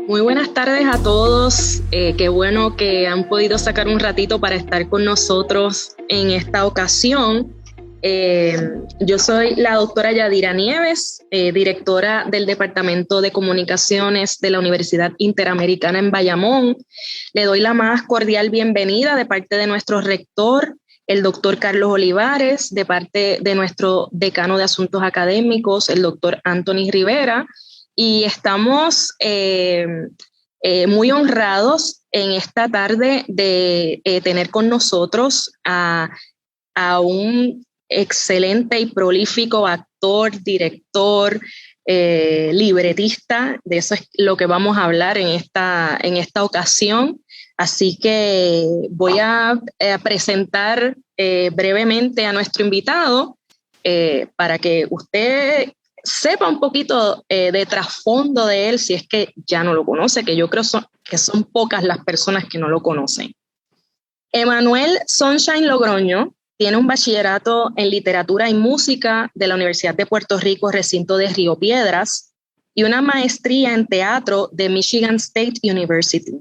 Muy buenas tardes a todos. Qué bueno que han podido sacar un ratito para estar con nosotros en esta ocasión. Yo soy la doctora Yadira Nieves, directora del Departamento de Comunicaciones de la Universidad Interamericana en Bayamón. Le doy la más cordial bienvenida de parte de nuestro rector, el doctor Carlos Olivares, de parte de nuestro decano de Asuntos Académicos, el doctor Anthony Rivera. Y estamos muy honrados en esta tarde de tener con nosotros a un excelente y prolífico actor, director, libretista. De eso es lo que vamos a hablar en esta ocasión. Así que voy a presentar brevemente a nuestro invitado para que usted sepa un poquito de trasfondo de él, si es que ya no lo conoce, que yo creo que son pocas las personas que no lo conocen. Emanuel Sunshine Logroño tiene un bachillerato en literatura y música de la Universidad de Puerto Rico, recinto de Río Piedras, y una maestría en teatro de Michigan State University.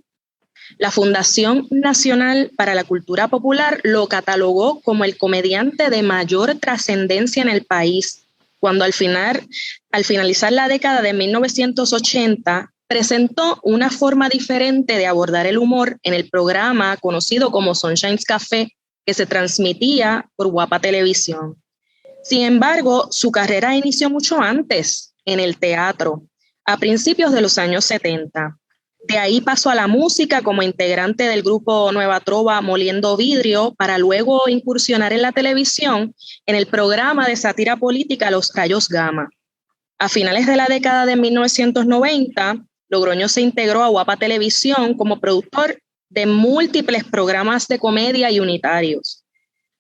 La Fundación Nacional para la Cultura Popular lo catalogó como el comediante de mayor trascendencia en el país, cuando al finalizar la década de 1980, presentó una forma diferente de abordar el humor en el programa conocido como Sunshine's Café, que se transmitía por Guapa Televisión. Sin embargo, su carrera inició mucho antes, en el teatro, a principios de los años 70. De ahí pasó a la música como integrante del grupo Nueva Trova Moliendo Vidrio, para luego incursionar en la televisión en el programa de sátira política Los Rayos Gamma. A finales de la década de 1990, Logroño se integró a Guapa Televisión como productor de múltiples programas de comedia y unitarios.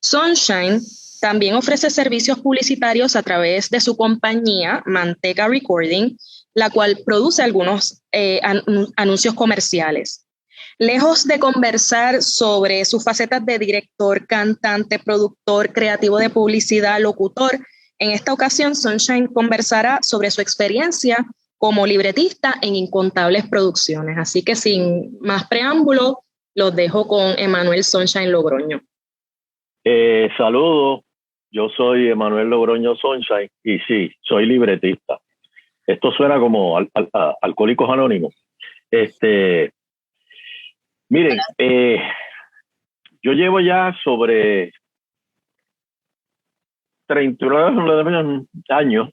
Sunshine también ofrece servicios publicitarios a través de su compañía Manteca Recording, la cual produce algunos anuncios comerciales. Lejos de conversar sobre sus facetas de director, cantante, productor, creativo de publicidad, locutor, en esta ocasión Sunshine conversará sobre su experiencia como libretista en incontables producciones. Así que sin más preámbulo, los dejo con Emanuel Sunshine Logroño. Saludos, yo soy Emanuel Logroño Sunshine y sí, soy libretista. Esto suena como Alcohólicos Anónimos. Miren, yo llevo ya sobre 39 años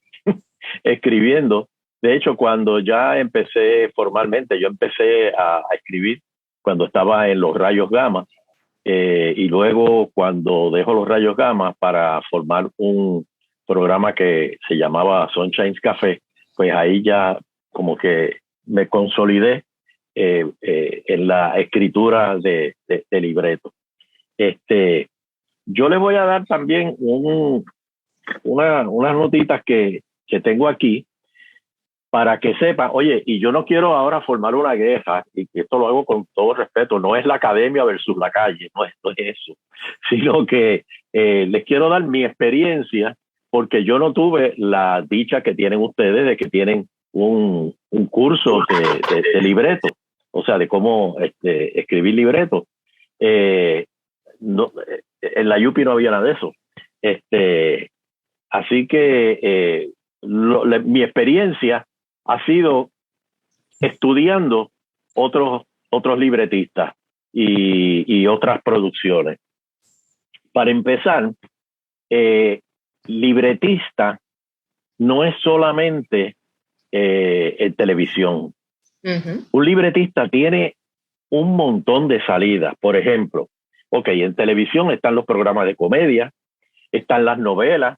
escribiendo. De hecho, cuando ya empecé formalmente, yo empecé a escribir cuando estaba en los Rayos Gamma, y luego cuando dejo los Rayos Gamma para formar un programa que se llamaba Sunshine's Café, pues ahí ya como que me consolidé en la escritura de libreto. Yo le voy a dar también unas notitas que tengo aquí para que sepan. Oye, y yo no quiero ahora formar una guerra, y que esto lo hago con todo respeto, no es la academia versus la calle, no es eso, sino que les quiero dar mi experiencia, porque yo no tuve la dicha que tienen ustedes de que tienen un curso de libreto, o sea, de cómo escribir libreto. No, en la UPI no había nada de eso. Así que mi experiencia ha sido estudiando otros libretistas y otras producciones. Para empezar, libretista no es solamente en televisión. Uh-huh. Un libretista tiene un montón de salidas. Por ejemplo, en televisión están los programas de comedia, están las novelas,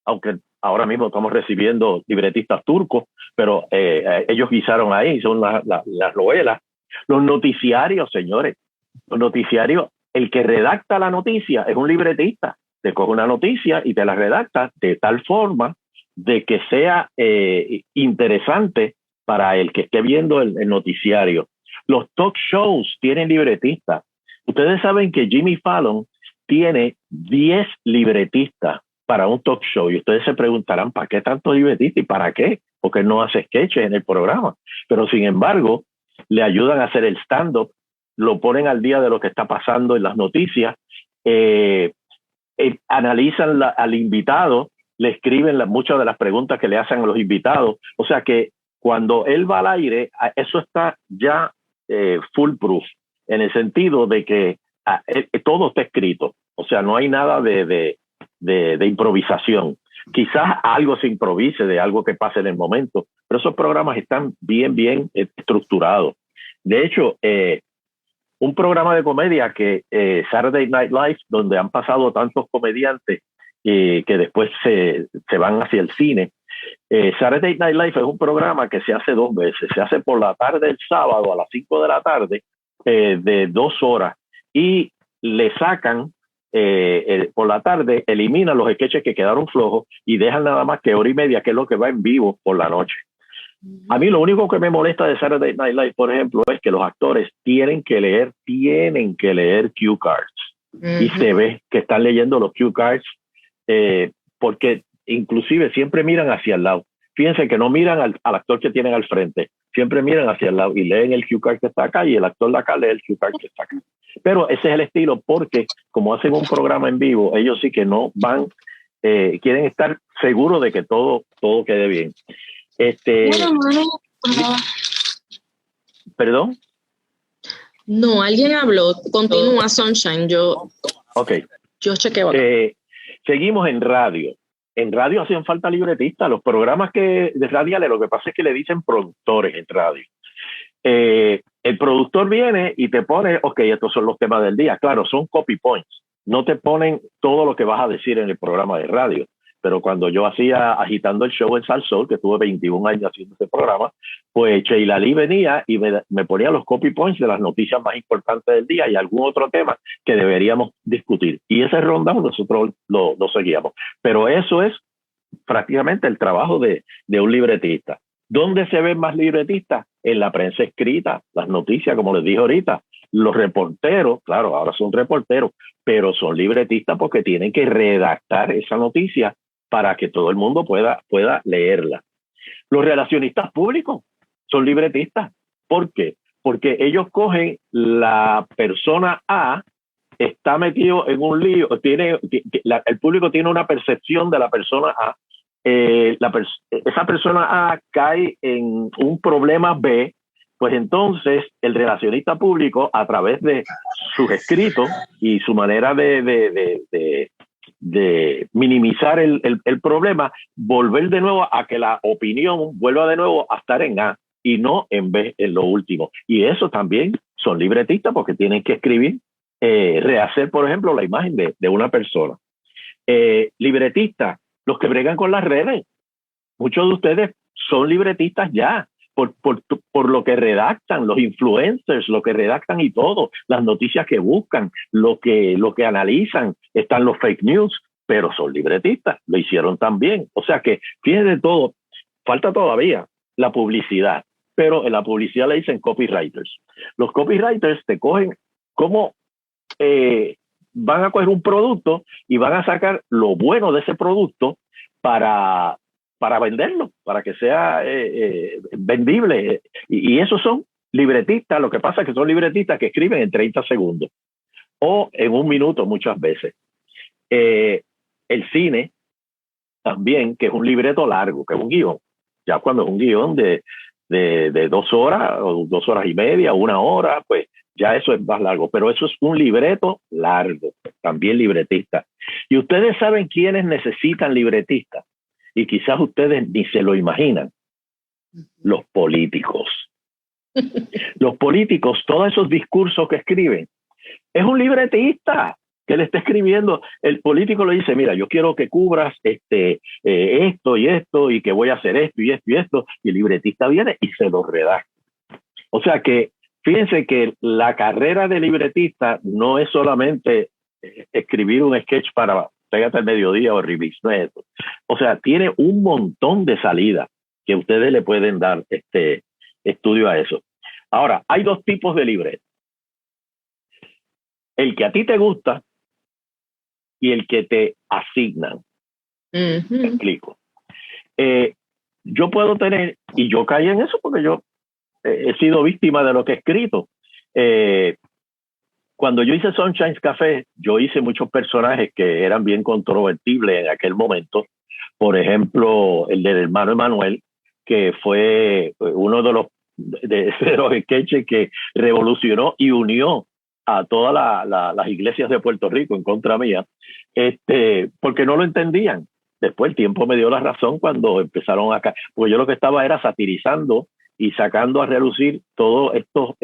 aunque ahora mismo estamos recibiendo libretistas turcos, pero ellos guisaron ahí, son las novelas. Los noticiarios, señores, los noticiarios, el que redacta la noticia es un libretista. Te coge una noticia y te la redacta de tal forma de que sea interesante para el que esté viendo el noticiario. Los talk shows tienen libretistas. Ustedes saben que Jimmy Fallon tiene 10 libretistas para un talk show, y ustedes se preguntarán, ¿para qué tanto libretista y para qué? Porque no hace sketches en el programa. Pero sin embargo, le ayudan a hacer el stand-up, lo ponen al día de lo que está pasando en las noticias, analizan al invitado, le escriben muchas de las preguntas que le hacen a los invitados. O sea que cuando él va al aire, eso está ya foolproof, en el sentido de que todo está escrito. O sea, no hay nada de improvisación. Quizás algo se improvise de algo que pase en el momento, pero esos programas están bien estructurados. De hecho, un programa de comedia que Saturday Night Live, donde han pasado tantos comediantes que después se van hacia el cine. Saturday Night Live es un programa que se hace 2 veces. Se hace por la tarde el sábado a las 5 de la tarde, de 2 horas, y le sacan por la tarde, eliminan los sketches que quedaron flojos y dejan nada más que 1 hora y media, que es lo que va en vivo por la noche. A mí lo único que me molesta de Saturday Night Live, por ejemplo, es que los actores tienen que leer cue cards. Y se ve que están leyendo los cue cards, porque inclusive siempre miran hacia el lado. Fíjense que no miran al actor que tienen al frente, siempre miran hacia el lado y leen el cue card que está acá, y el actor de acá lee el cue card que está acá. Pero ese es el estilo, porque como hacen un programa en vivo, ellos sí que no van, quieren estar seguros de que todo quede bien. ¿Perdón? No, alguien habló. Continúa, Sunshine. Yo chequeo. Seguimos en radio. En radio hacen falta libretistas. Los programas de radiales, lo que pasa es que le dicen productores en radio. El productor viene y te pone, estos son los temas del día. Claro, son copy points. No te ponen todo lo que vas a decir en el programa de radio. Pero cuando yo hacía Agitando el Show en Sal Soul, que tuve 21 años haciendo ese programa, pues Sheila Lee venía y me ponía los copy points de las noticias más importantes del día y algún otro tema que deberíamos discutir. Y ese rundown nosotros lo seguíamos. Pero eso es prácticamente el trabajo de un libretista. ¿Dónde se ven más libretistas? En la prensa escrita, las noticias, como les dije ahorita. Los reporteros, claro, ahora son reporteros, pero son libretistas porque tienen que redactar esa noticia para que todo el mundo pueda leerla. Los relacionistas públicos son libretistas. ¿Por qué? Porque ellos cogen la persona A, está metido en un lío, el público tiene una percepción de la persona A, esa persona A cae en un problema B, pues entonces el relacionista público, a través de sus escritos y su manera de minimizar el problema, volver de nuevo a que la opinión vuelva de nuevo a estar en A y no en B, en lo último. Y eso también son libretistas, porque tienen que escribir, rehacer, por ejemplo, la imagen de una persona. Libretistas, los que bregan con las redes. Muchos de ustedes son libretistas ya, por lo que redactan, los influencers, lo que redactan y todo, las noticias que buscan, lo que analizan. Están los fake news, pero son libretistas, lo hicieron también. O sea que, fíjense todo, falta todavía la publicidad, pero en la publicidad le dicen copywriters. Los copywriters te cogen cómo van a coger un producto y van a sacar lo bueno de ese producto para venderlo, para que sea vendible. Y esos son libretistas. Lo que pasa es que son libretistas que escriben en 30 segundos o en 1 minuto muchas veces. El cine también, que es un libreto largo, que es un guión. Ya cuando es un guión de 2 horas o 2 horas y media, 1 hora, pues ya eso es más largo. Pero eso es un libreto largo, también libretista. Y ustedes saben quiénes necesitan libretistas. Y quizás ustedes ni se lo imaginan. Los políticos. Los políticos, todos esos discursos que escriben, es un libretista que le está escribiendo. El político le dice, mira, yo quiero que cubras esto y esto, y que voy a hacer esto y esto y esto, y el libretista viene y se lo redacta. O sea que, fíjense que la carrera de libretista no es solamente escribir un sketch para Pégate al Mediodía o Remix, no es eso. O sea, tiene un montón de salidas que ustedes le pueden dar estudio a eso. Ahora, hay 2 tipos de libreto. El que a ti te gusta y el que te asignan. Me explico. Yo puedo tener, y yo caí en eso porque yo he sido víctima de lo que he escrito. Cuando yo hice Sunshine's Café, yo hice muchos personajes que eran bien controvertibles en aquel momento. Por ejemplo, el del hermano Emanuel, que fue uno de los sketches que revolucionó y unió a todas las iglesias de Puerto Rico en contra mía, porque no lo entendían. Después el tiempo me dio la razón cuando empezaron acá, porque yo lo que estaba era satirizando y sacando a relucir todos estos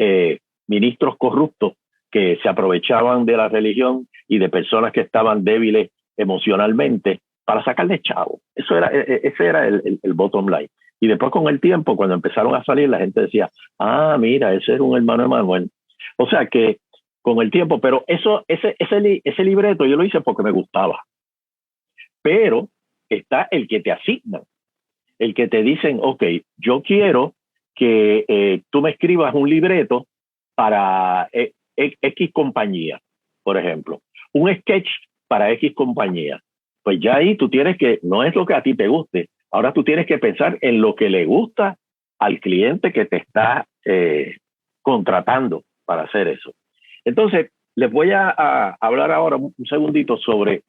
ministros corruptos que se aprovechaban de la religión y de personas que estaban débiles emocionalmente para sacarle chavo. Ese era el bottom line. Y después con el tiempo, cuando empezaron a salir, la gente decía, mira, ese es un hermano de Manuel. O sea que con el tiempo, pero ese libreto yo lo hice porque me gustaba. Pero está el que te asignan, el que te dicen, ok, yo quiero que tú me escribas un libreto para X compañía, por ejemplo, un sketch para X compañía. Pues ya ahí tú tienes que, no es lo que a ti te guste, ahora tú tienes que pensar en lo que le gusta al cliente que te está contratando para hacer eso. Entonces, les voy a hablar ahora un segundito sobre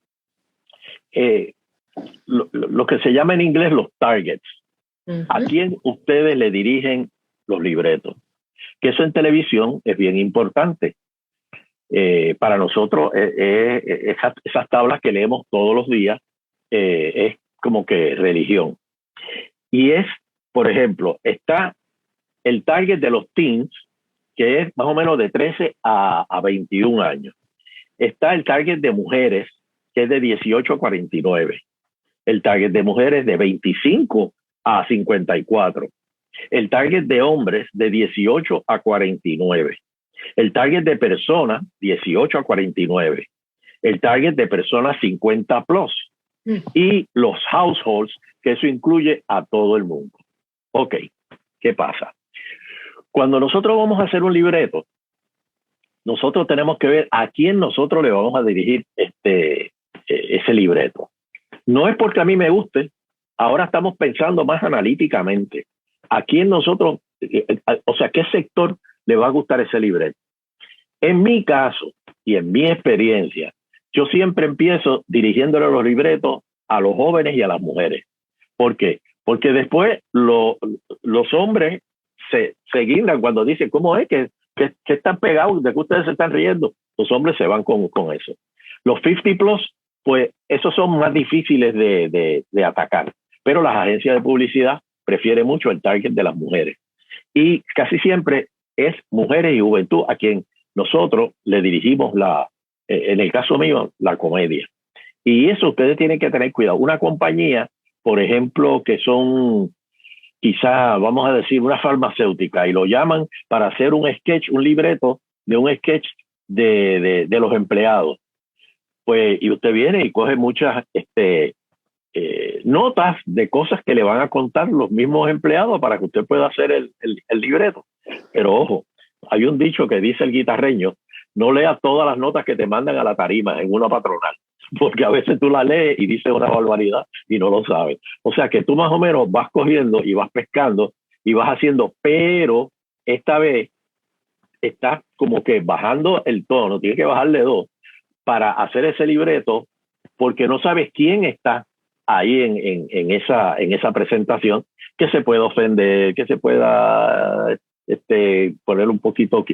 lo que se llama en inglés los targets. ¿A quién ustedes le dirigen los libretos? Que eso en televisión es bien importante. Para nosotros, esas tablas que leemos todos los días es como que religión. Y es, por ejemplo, está el target de los teens, que es más o menos de 13 a 21 años. Está el target de mujeres, que es de 18 a 49. El target de mujeres de 25 a 54. El target de hombres de 18 a 49. El target de personas 18 a 49. El target de personas 50 plus. Y los households, que eso incluye a todo el mundo. Ok, ¿qué pasa? Cuando nosotros vamos a hacer un libreto, nosotros tenemos que ver a quién nosotros le vamos a dirigir ese libreto. No es porque a mí me guste, ahora estamos pensando más analíticamente. ¿A quién nosotros, o sea, qué sector le va a gustar ese libreto? En mi caso y en mi experiencia, yo siempre empiezo dirigiéndole los libretos a los jóvenes y a las mujeres. ¿Por qué? Porque después los hombres se guindan cuando dicen, ¿cómo es que están pegados? ¿De que ustedes se están riendo? Los hombres se van con eso. Los 50 plus, pues esos son más difíciles de atacar. Pero las agencias de publicidad prefieren mucho el target de las mujeres. Y casi siempre es mujeres y juventud a quien nosotros le dirigimos en el caso mío, la comedia. Y eso ustedes tienen que tener cuidado. Una compañía, por ejemplo, que son quizá, vamos a decir, una farmacéutica y lo llaman para hacer un sketch, un libreto de un sketch de los empleados. Pues, y usted viene y coge muchas notas de cosas que le van a contar los mismos empleados para que usted pueda hacer el libreto. Pero ojo, hay un dicho que dice el guitarreño, no leas todas las notas que te mandan a la tarima en una patronal, porque a veces tú la lees y dices una barbaridad y no lo sabes. O sea que tú más o menos vas cogiendo y vas pescando y vas haciendo, pero esta vez estás como que bajando el tono, tienes que bajarle 2 para hacer ese libreto, porque no sabes quién está ahí en esa presentación, que se puede ofender, que se pueda poner un poquito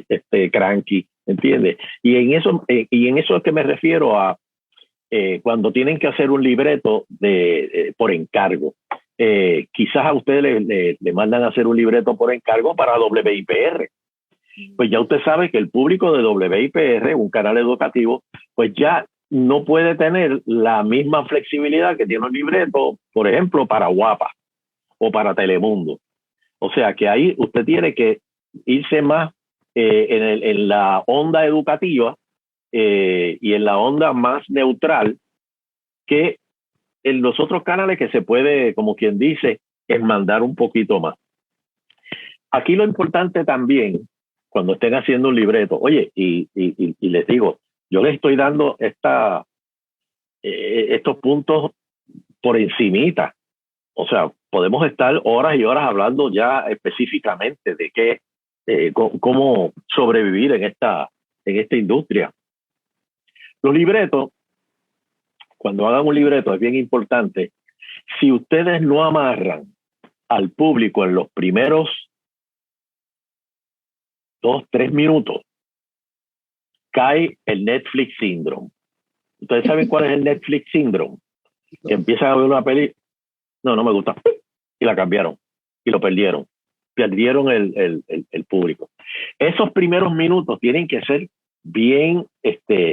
cranky, ¿entiendes? Y en eso es que me refiero a cuando tienen que hacer un libreto por encargo. Quizás a ustedes le mandan a hacer un libreto por encargo para WIPR. Pues ya usted sabe que el público de WIPR, un canal educativo, pues ya no puede tener la misma flexibilidad que tiene un libreto, por ejemplo, para Guapa o para Telemundo. O sea que ahí usted tiene que irse más en la onda educativa y en la onda más neutral que en los otros canales, que se puede, como quien dice, mandar un poquito más. Aquí lo importante también, cuando estén haciendo un libreto, oye, y les digo, yo les estoy dando estos puntos por encimita. O sea, podemos estar horas y horas hablando ya específicamente de qué, cómo sobrevivir en esta industria. Los libretos, cuando hagan un libreto, es bien importante. Si ustedes no amarran al público en los primeros 2-3 minutos, cae el Netflix Syndrome. ¿Ustedes saben cuál es el Netflix Syndrome? Que empiezan a ver una peli, no me gusta, y la cambiaron, y lo perdieron el público. Esos primeros minutos tienen que ser bien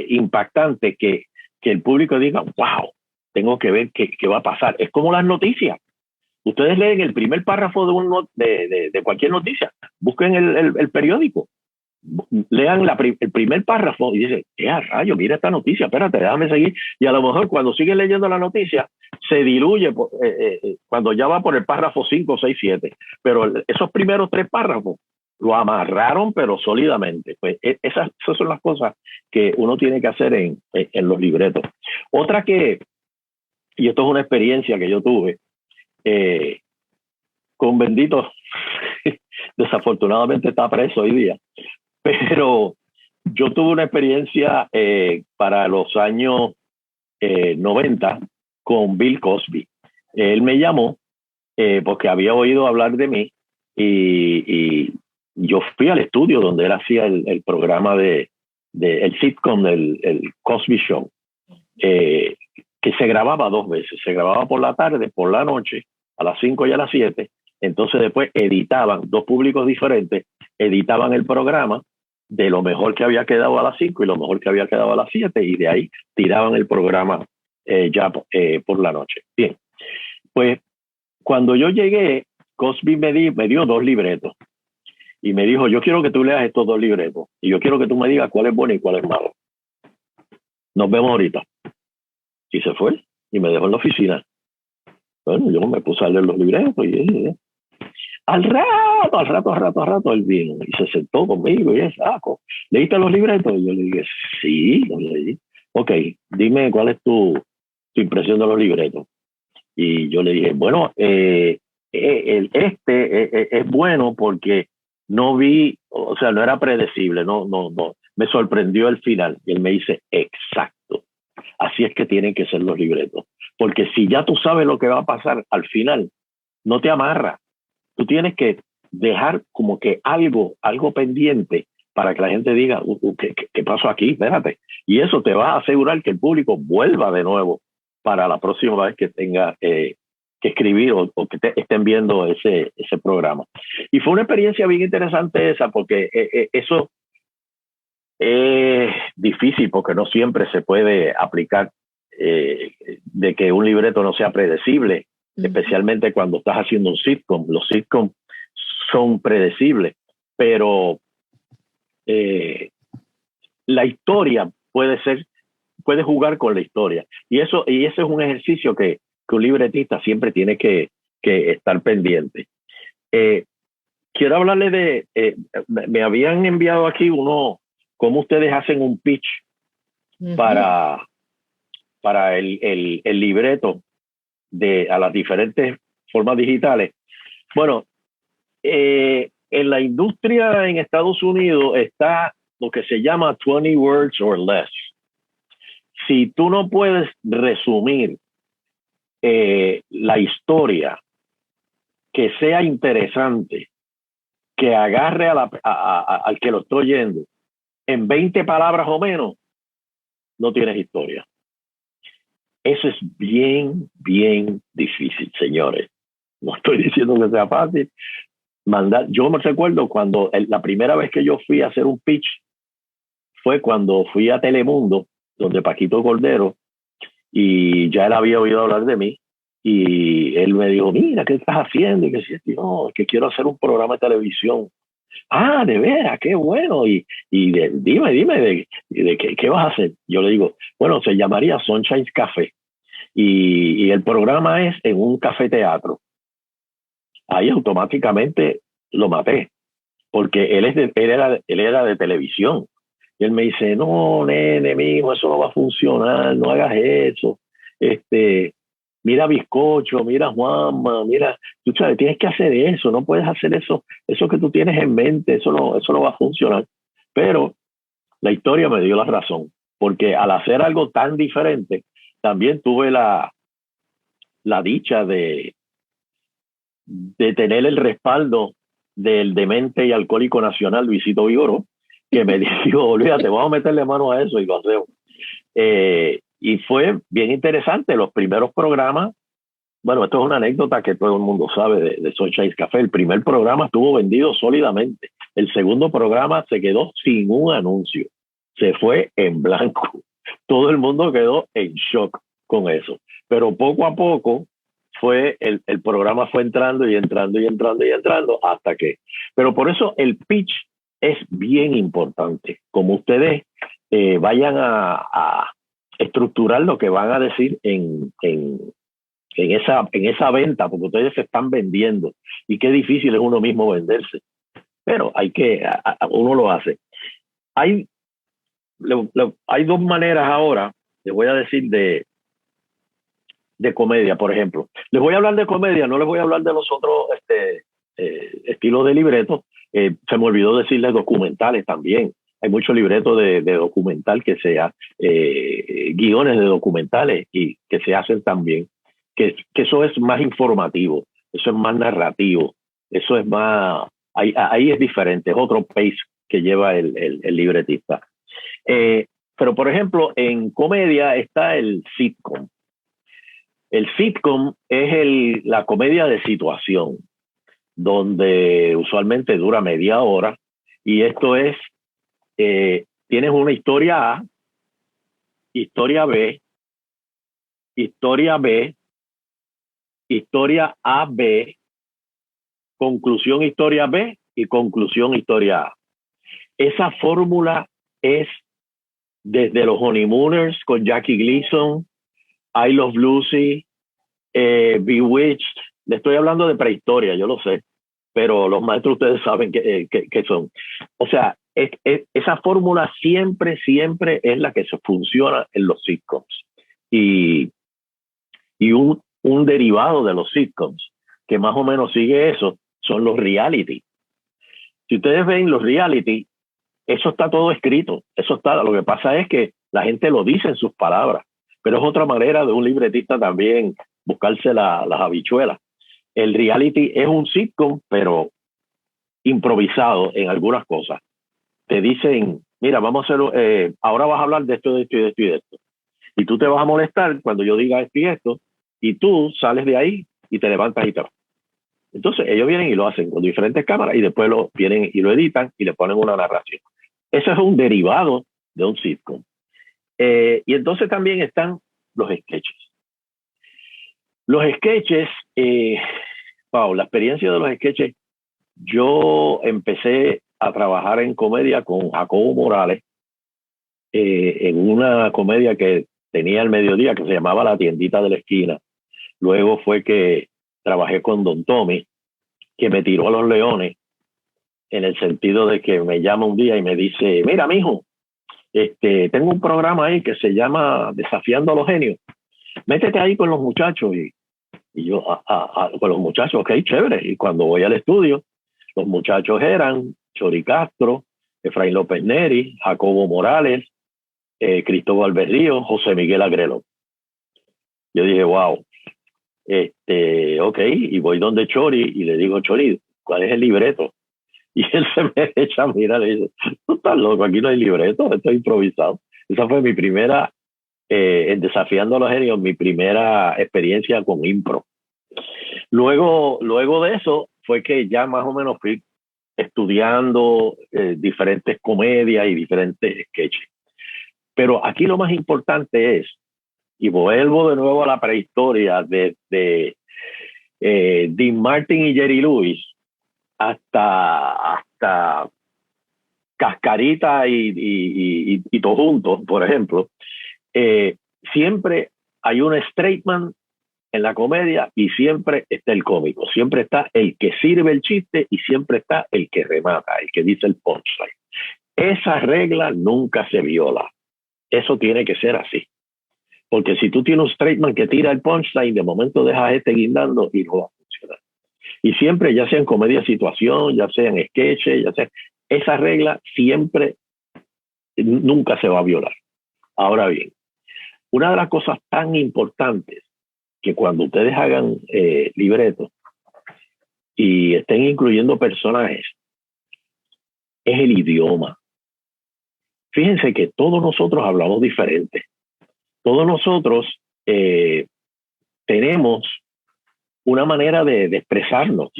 impactantes, que el público diga, wow, tengo que ver qué va a pasar. Es como las noticias. Ustedes leen el primer párrafo de cualquier noticia, busquen el periódico, lean el primer párrafo y dicen, rayo, mira esta noticia, espérate, déjame seguir. Y a lo mejor cuando siguen leyendo la noticia, se diluye cuando ya va por el párrafo 5, 6, 7. Pero esos primeros 3 párrafos lo amarraron, pero sólidamente. Pues esas son las cosas que uno tiene que hacer en los libretos. Otra y esto es una experiencia que yo tuve, con Bendito, desafortunadamente está preso hoy día, pero yo tuve una experiencia para los años 90 con Bill Cosby. Él me llamó porque había oído hablar de mí y yo fui al estudio donde él hacía el programa el sitcom, el Cosby Show, que se grababa 2 veces. Se grababa por la tarde, por la noche, a las 5 y a las 7. Entonces después editaban, 2 públicos diferentes, editaban el programa de lo mejor que había quedado a las 5 y lo mejor que había quedado a las 7, y de ahí tiraban el programa por la noche. Bien, pues cuando yo llegué, Cosby me dio 2 libretos y me dijo, yo quiero que tú leas estos 2 libretos y yo quiero que tú me digas cuál es bueno y cuál es malo. Nos vemos ahorita. Y se fue y me dejó en la oficina. Bueno, yo me puse a leer los libretos y al rato él vino y se sentó conmigo y es saco. ¿Leíste los libretos? Y yo le dije, sí, los leí. Ok, dime cuál es tu impresión de los libretos. Y yo le dije, bueno, es bueno porque no vi, o sea, no era predecible, no, me sorprendió el final. Y él me dice, exacto, así es que tienen que ser los libretos. Porque si ya tú sabes lo que va a pasar al final, no te amarra. Tú tienes que dejar como que algo pendiente para que la gente diga, ¿qué pasó aquí? Espérate. Y eso te va a asegurar que el público vuelva de nuevo para la próxima vez que tenga que escribir o que estén viendo ese programa. Y fue una experiencia bien interesante esa, porque eso es difícil, porque no siempre se puede aplicar, de que un libreto no sea predecible, especialmente cuando estás haciendo un sitcom. Los sitcoms son predecibles, pero la historia puede jugar con la historia. Y ese es un ejercicio que un libretista siempre tiene que estar pendiente. Quiero hablarle me habían enviado aquí cómo ustedes hacen un pitch para el libreto a las diferentes formas digitales. Bueno, en la industria en Estados Unidos está lo que se llama 20 words or less. Si tú no puedes resumir la historia, que sea interesante, que agarre al que lo está oyendo en 20 palabras o menos, no tienes historia. Eso es bien, bien difícil, señores. No estoy diciendo que sea fácil. Yo me recuerdo cuando la primera vez que yo fui a hacer un pitch fue cuando fui a Telemundo, donde Paquito Cordero, y ya él había oído hablar de mí, y él me dijo, mira, ¿qué estás haciendo? Y que sí, no, que quiero hacer un programa de televisión. Ah, de veras, qué bueno. Y dime, de qué vas a hacer. Yo le digo, bueno, se llamaría Sunshine Café. Y el programa es en un café teatro. Ahí automáticamente lo maté, porque él era de televisión. Y él me dice, no, nene, mijo, eso no va a funcionar, no hagas eso. mira Bizcocho, mira Juanma, mira, tú sabes, tienes que hacer eso, no puedes hacer eso que tú tienes en mente, eso no va a funcionar. Pero la historia me dio la razón, porque al hacer algo tan diferente, también tuve la dicha de tener el respaldo del demente y alcohólico nacional Luisito Vigoró, que me dijo, olvídate, vamos a meterle mano a eso y lo hacemos. Y fue bien interesante. Los primeros programas, bueno, esto es una anécdota que todo el mundo sabe de Sunshine's Café. El primer programa estuvo vendido sólidamente. El segundo programa se quedó sin un anuncio. Se fue en blanco. Todo el mundo quedó en shock con eso. Pero poco a poco el programa fue entrando y entrando y entrando y entrando hasta que. Pero por eso el pitch es bien importante. Como ustedes vayan a estructurar lo que van a decir en esa venta, porque ustedes se están vendiendo y qué difícil es uno mismo venderse, pero uno lo hace. Hay dos maneras ahora, les voy a decir, de comedia, por ejemplo. Les voy a hablar de comedia, no les voy a hablar de los otros estilos de libreto. Se me olvidó decirles documentales también. Hay muchos libretos de documental que guiones de documentales y que se hacen también. Que eso es más informativo, eso es más narrativo, eso es más, ahí es diferente, es otro pace que lleva el libretista. Pero por ejemplo, en comedia está el sitcom. El sitcom es la comedia de situación, donde usualmente dura media hora, y esto es, tienes una historia A, historia B, historia B, historia A, B, conclusión historia B y conclusión historia A. Esa fórmula es desde los Honeymooners con Jackie Gleason, I Love Lucy, Bewitched. Le estoy hablando de prehistoria, yo lo sé, pero los maestros ustedes saben qué son. O sea, esa fórmula siempre es la que se funciona en los sitcoms. Y un derivado de los sitcoms que más o menos sigue eso son los reality. Si ustedes ven los reality, eso está todo escrito, eso está. Lo que pasa es que la gente lo dice en sus palabras, pero es otra manera de un libretista también buscarse las habichuelas. El reality es un sitcom, pero improvisado en algunas cosas. Te dicen, mira, vamos a hacer, ahora vas a hablar de esto, de esto y de esto y de esto. Y tú te vas a molestar cuando yo diga esto y esto, y tú sales de ahí y te levantas y te vas. Entonces ellos vienen y lo hacen con diferentes cámaras y después vienen y lo editan y le ponen una narración. Eso es un derivado de un sitcom. Y entonces también están los sketches. Los sketches, la experiencia de los sketches, yo empecé a trabajar en comedia con Jacobo Morales, en una comedia que tenía al mediodía que se llamaba La Tiendita de la Esquina. Luego fue que trabajé con Don Tommy, que me tiró a los leones, en el sentido de que me llama un día y me dice, mira, mijo, tengo un programa ahí que se llama Desafiando a los Genios. Métete ahí con los muchachos. Y yo, con los muchachos, ok, chévere. Y cuando voy al estudio, los muchachos eran Chori Castro, Efraín López Neri, Jacobo Morales, Cristóbal Berrío, José Miguel Agrelo. Yo dije, wow. Ok, y voy donde Chori y le digo, Chori, ¿cuál es el libreto? Y él se me echa a mirar y dice, tú estás loco, aquí no hay libreto, esto es improvisado. Esa fue mi primera, en Desafiando a los Genios, mi primera experiencia con impro. Luego de eso fue que ya más o menos fui estudiando diferentes comedias y diferentes sketches. Pero aquí lo más importante es, y vuelvo de nuevo a la prehistoria de Dean Martin y Jerry Lewis, hasta Cascarita y todo juntos, por ejemplo, siempre hay un straight man en la comedia y siempre está el cómico, siempre está el que sirve el chiste y siempre está el que remata, el que dice el punchline. Esa regla nunca se viola. Eso tiene que ser así. Porque si tú tienes un straightman que tira el punchline, de momento dejas guindando y no va a funcionar. Y siempre, ya sea en comedia de situación, ya sea en sketches, ya sea, esa regla siempre, nunca se va a violar. Ahora bien, una de las cosas tan importantes que cuando ustedes hagan libretos y estén incluyendo personajes, es el idioma. Fíjense que todos nosotros hablamos diferente. Todos nosotros tenemos una manera de expresarnos.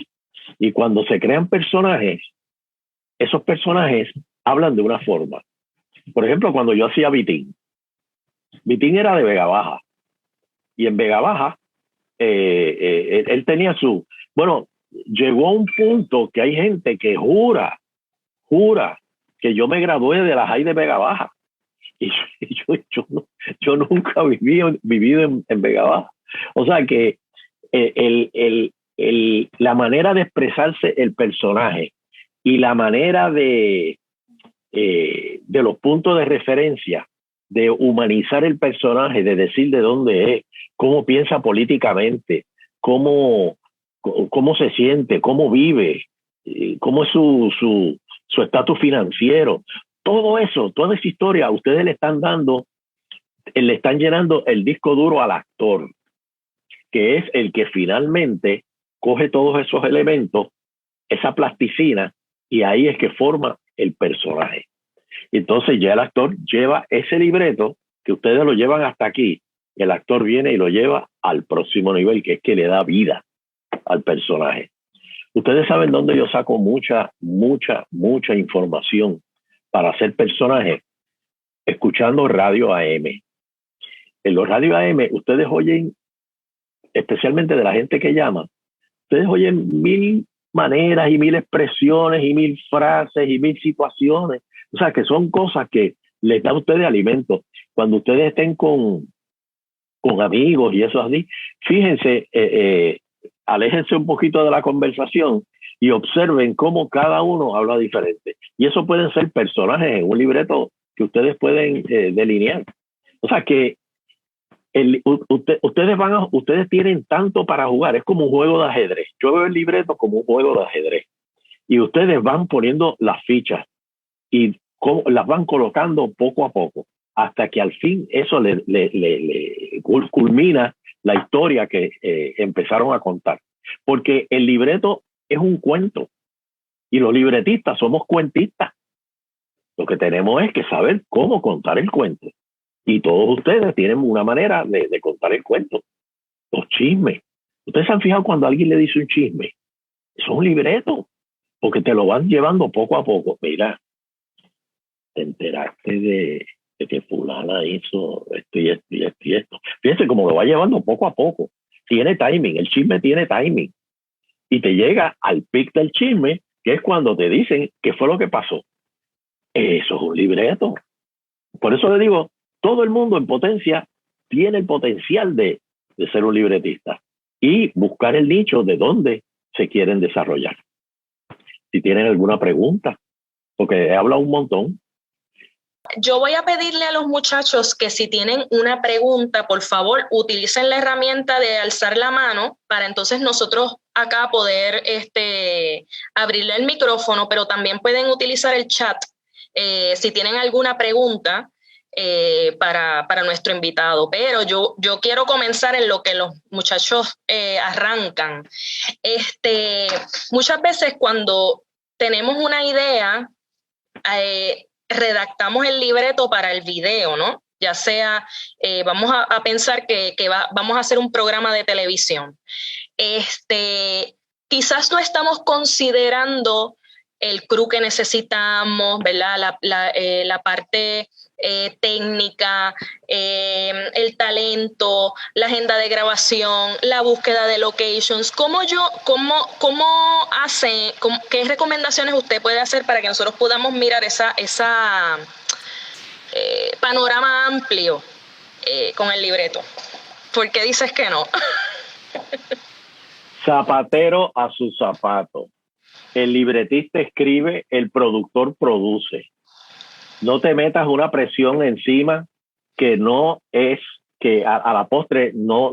Y cuando se crean personajes, esos personajes hablan de una forma. Por ejemplo, cuando yo hacía Vitín era de Vega Baja. Y en Vega Baja, él tenía su... Bueno, llegó a un punto que hay gente que jura que yo me gradué de la High de Vega Baja. Y yo nunca vivido en Vega Baja. O sea que la manera de expresarse el personaje y la manera de los puntos de referencia, de humanizar el personaje, de decir de dónde es, cómo piensa políticamente, cómo se siente, cómo vive, cómo es su estatus financiero. Todo eso, toda esa historia, ustedes le están llenando el disco duro al actor, que es el que finalmente coge todos esos elementos, esa plasticina, y ahí es que forma el personaje. Entonces ya el actor lleva ese libreto, que ustedes lo llevan hasta aquí, el actor viene y lo lleva al próximo nivel, que es que le da vida al personaje. Ustedes saben dónde yo saco mucha información para hacer personajes, escuchando radio AM. En los radio AM, ustedes oyen, especialmente de la gente que llama, ustedes oyen 1000 maneras y 1000 expresiones y 1000 frases y 1000 situaciones. O sea, que son cosas que les da a ustedes alimento. Cuando ustedes estén con amigos y eso así, fíjense, aléjense un poquito de la conversación y observen cómo cada uno habla diferente. Y eso pueden ser personajes en un libreto que ustedes pueden delinear. O sea que ustedes tienen tanto para jugar, es como un juego de ajedrez. Yo veo el libreto como un juego de ajedrez. Y ustedes van poniendo las fichas y las van colocando poco a poco, hasta que al fin eso le culmina la historia que empezaron a contar. Porque el libreto es un cuento y los libretistas somos cuentistas. Lo que tenemos es que saber cómo contar el cuento. Y todos ustedes tienen una manera de contar el cuento. Los chismes. ¿Ustedes se han fijado cuando alguien le dice un chisme? Es un libreto, porque te lo van llevando poco a poco. Mira, te enteraste de que fulana hizo esto y esto y esto y esto. Fíjense cómo lo va llevando poco a poco. Tiene timing, el chisme tiene timing. Y te llega al pic del chisme, que es cuando te dicen qué fue lo que pasó. Eso es un libreto. Por eso le digo, todo el mundo en potencia tiene el potencial de ser un libretista y buscar el nicho de dónde se quieren desarrollar. Si tienen alguna pregunta, porque he hablado un montón. Yo voy a pedirle a los muchachos que si tienen una pregunta, por favor, utilicen la herramienta de alzar la mano para entonces nosotros acá poder abrirle el micrófono, pero también pueden utilizar el chat si tienen alguna pregunta para nuestro invitado. Pero yo quiero comenzar en lo que los muchachos arrancan. Muchas veces cuando tenemos una idea, redactamos el libreto para el video, ¿no? Ya sea, vamos a pensar que vamos a hacer un programa de televisión. Quizás no estamos considerando el crew que necesitamos, ¿verdad? La parte técnica, el talento, la agenda de grabación, la búsqueda de locations. ¿Qué recomendaciones usted puede hacer para que nosotros podamos mirar esa panorama amplio con el libreto? ¿Por qué dices que no? Zapatero a su zapato. El libretista escribe, el productor produce. No te metas una presión encima que no es que a la postre no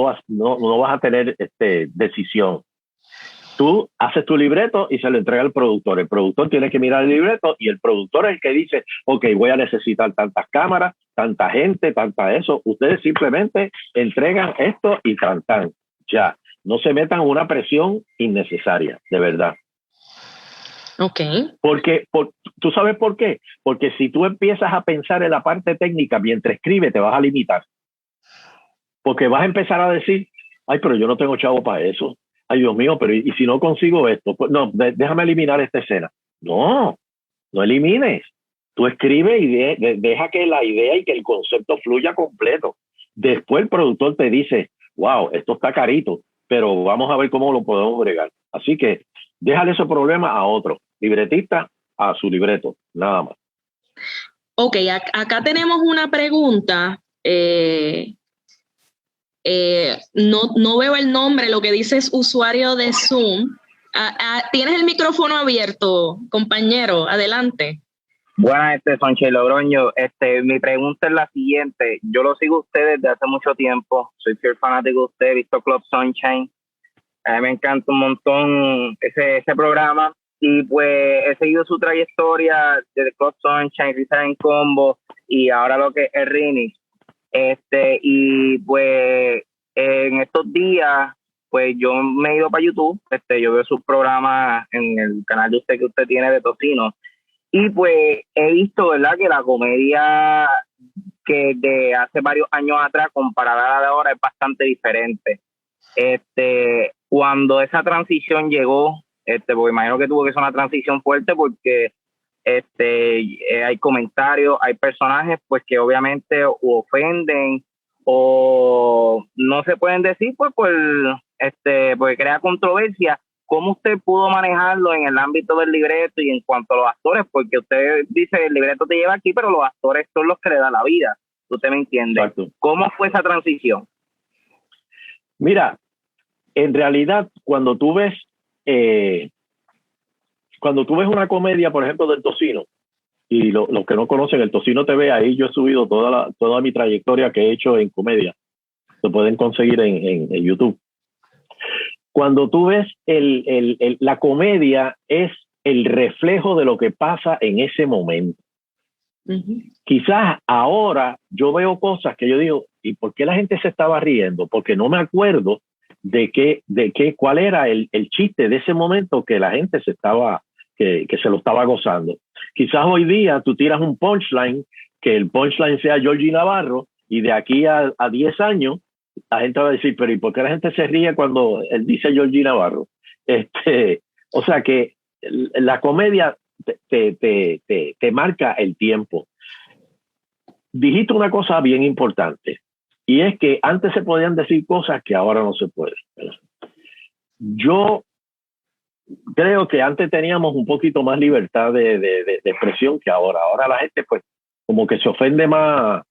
vas a tener decisión. Tú haces tu libreto y se lo entrega al productor. El productor tiene que mirar el libreto y el productor es el que dice, ok, voy a necesitar tantas cámaras, tanta gente, tanta eso. Ustedes simplemente entregan esto y cantan. Ya, no se metan una presión innecesaria, de verdad. Ok. Porque, ¿tú sabes por qué? Porque si tú empiezas a pensar en la parte técnica mientras escribes, te vas a limitar. Porque vas a empezar a decir, ay, pero yo no tengo chavo para eso. Ay, Dios mío, pero ¿y si no consigo esto? Pues no, déjame eliminar esta escena. No elimines. Tú escribes y deja que la idea y que el concepto fluya completo. Después el productor te dice, wow, esto está carito, pero vamos a ver cómo lo podemos bregar. Así que déjale ese problema a otro. Libretista a su libreto, nada más. Ok, acá tenemos una pregunta. No veo el nombre, lo que dice es usuario de Zoom. ¿Tienes el micrófono abierto, compañero? Adelante. Buenas, Sonche Logroño. Mi pregunta es la siguiente. Yo lo sigo a usted desde hace mucho tiempo. Soy fiel fanático de usted. He visto Club Sunshine. A mí me encanta un montón ese programa. Y pues he seguido su trayectoria desde Club Sunshine, Risa en Combo y ahora lo que es Rini. Y pues en estos días, pues yo me he ido para YouTube. Yo veo sus programas en el canal de usted que usted tiene de Tocino. Y pues he visto, ¿verdad?, que la comedia que de hace varios años atrás comparada a la de ahora es bastante diferente. Cuando esa transición llegó, porque imagino que tuvo que ser una transición fuerte porque hay comentarios, hay personajes pues que obviamente o ofenden o no se pueden decir pues porque crea controversia. ¿Cómo usted pudo manejarlo en el ámbito del libreto y en cuanto a los actores? Porque usted dice el libreto te lleva aquí, pero los actores son los que le dan la vida. ¿Usted me entiende? Exacto. ¿Cómo fue esa transición? Mira, en realidad cuando tú ves una comedia, por ejemplo, del Tocino, y los que no conocen el Tocino TV, ahí yo he subido toda mi trayectoria que he hecho en comedia. Se pueden conseguir en YouTube. Cuando tú ves la comedia es el reflejo de lo que pasa en ese momento. Uh-huh. Quizás ahora yo veo cosas que yo digo, ¿y por qué la gente se estaba riendo? Porque no me acuerdo cuál era el chiste de ese momento que la gente que se lo estaba gozando. Quizás hoy día tú tiras un punchline, que el punchline sea Georgie Navarro, y de aquí a 10 años la gente va a decir, pero ¿y por qué la gente se ríe cuando él dice Georgie Navarro? O sea que la comedia te marca el tiempo. Dijiste una cosa bien importante, y es que antes se podían decir cosas que ahora no se pueden. Yo creo que antes teníamos un poquito más libertad de expresión que ahora. Ahora la gente pues como que se ofende más,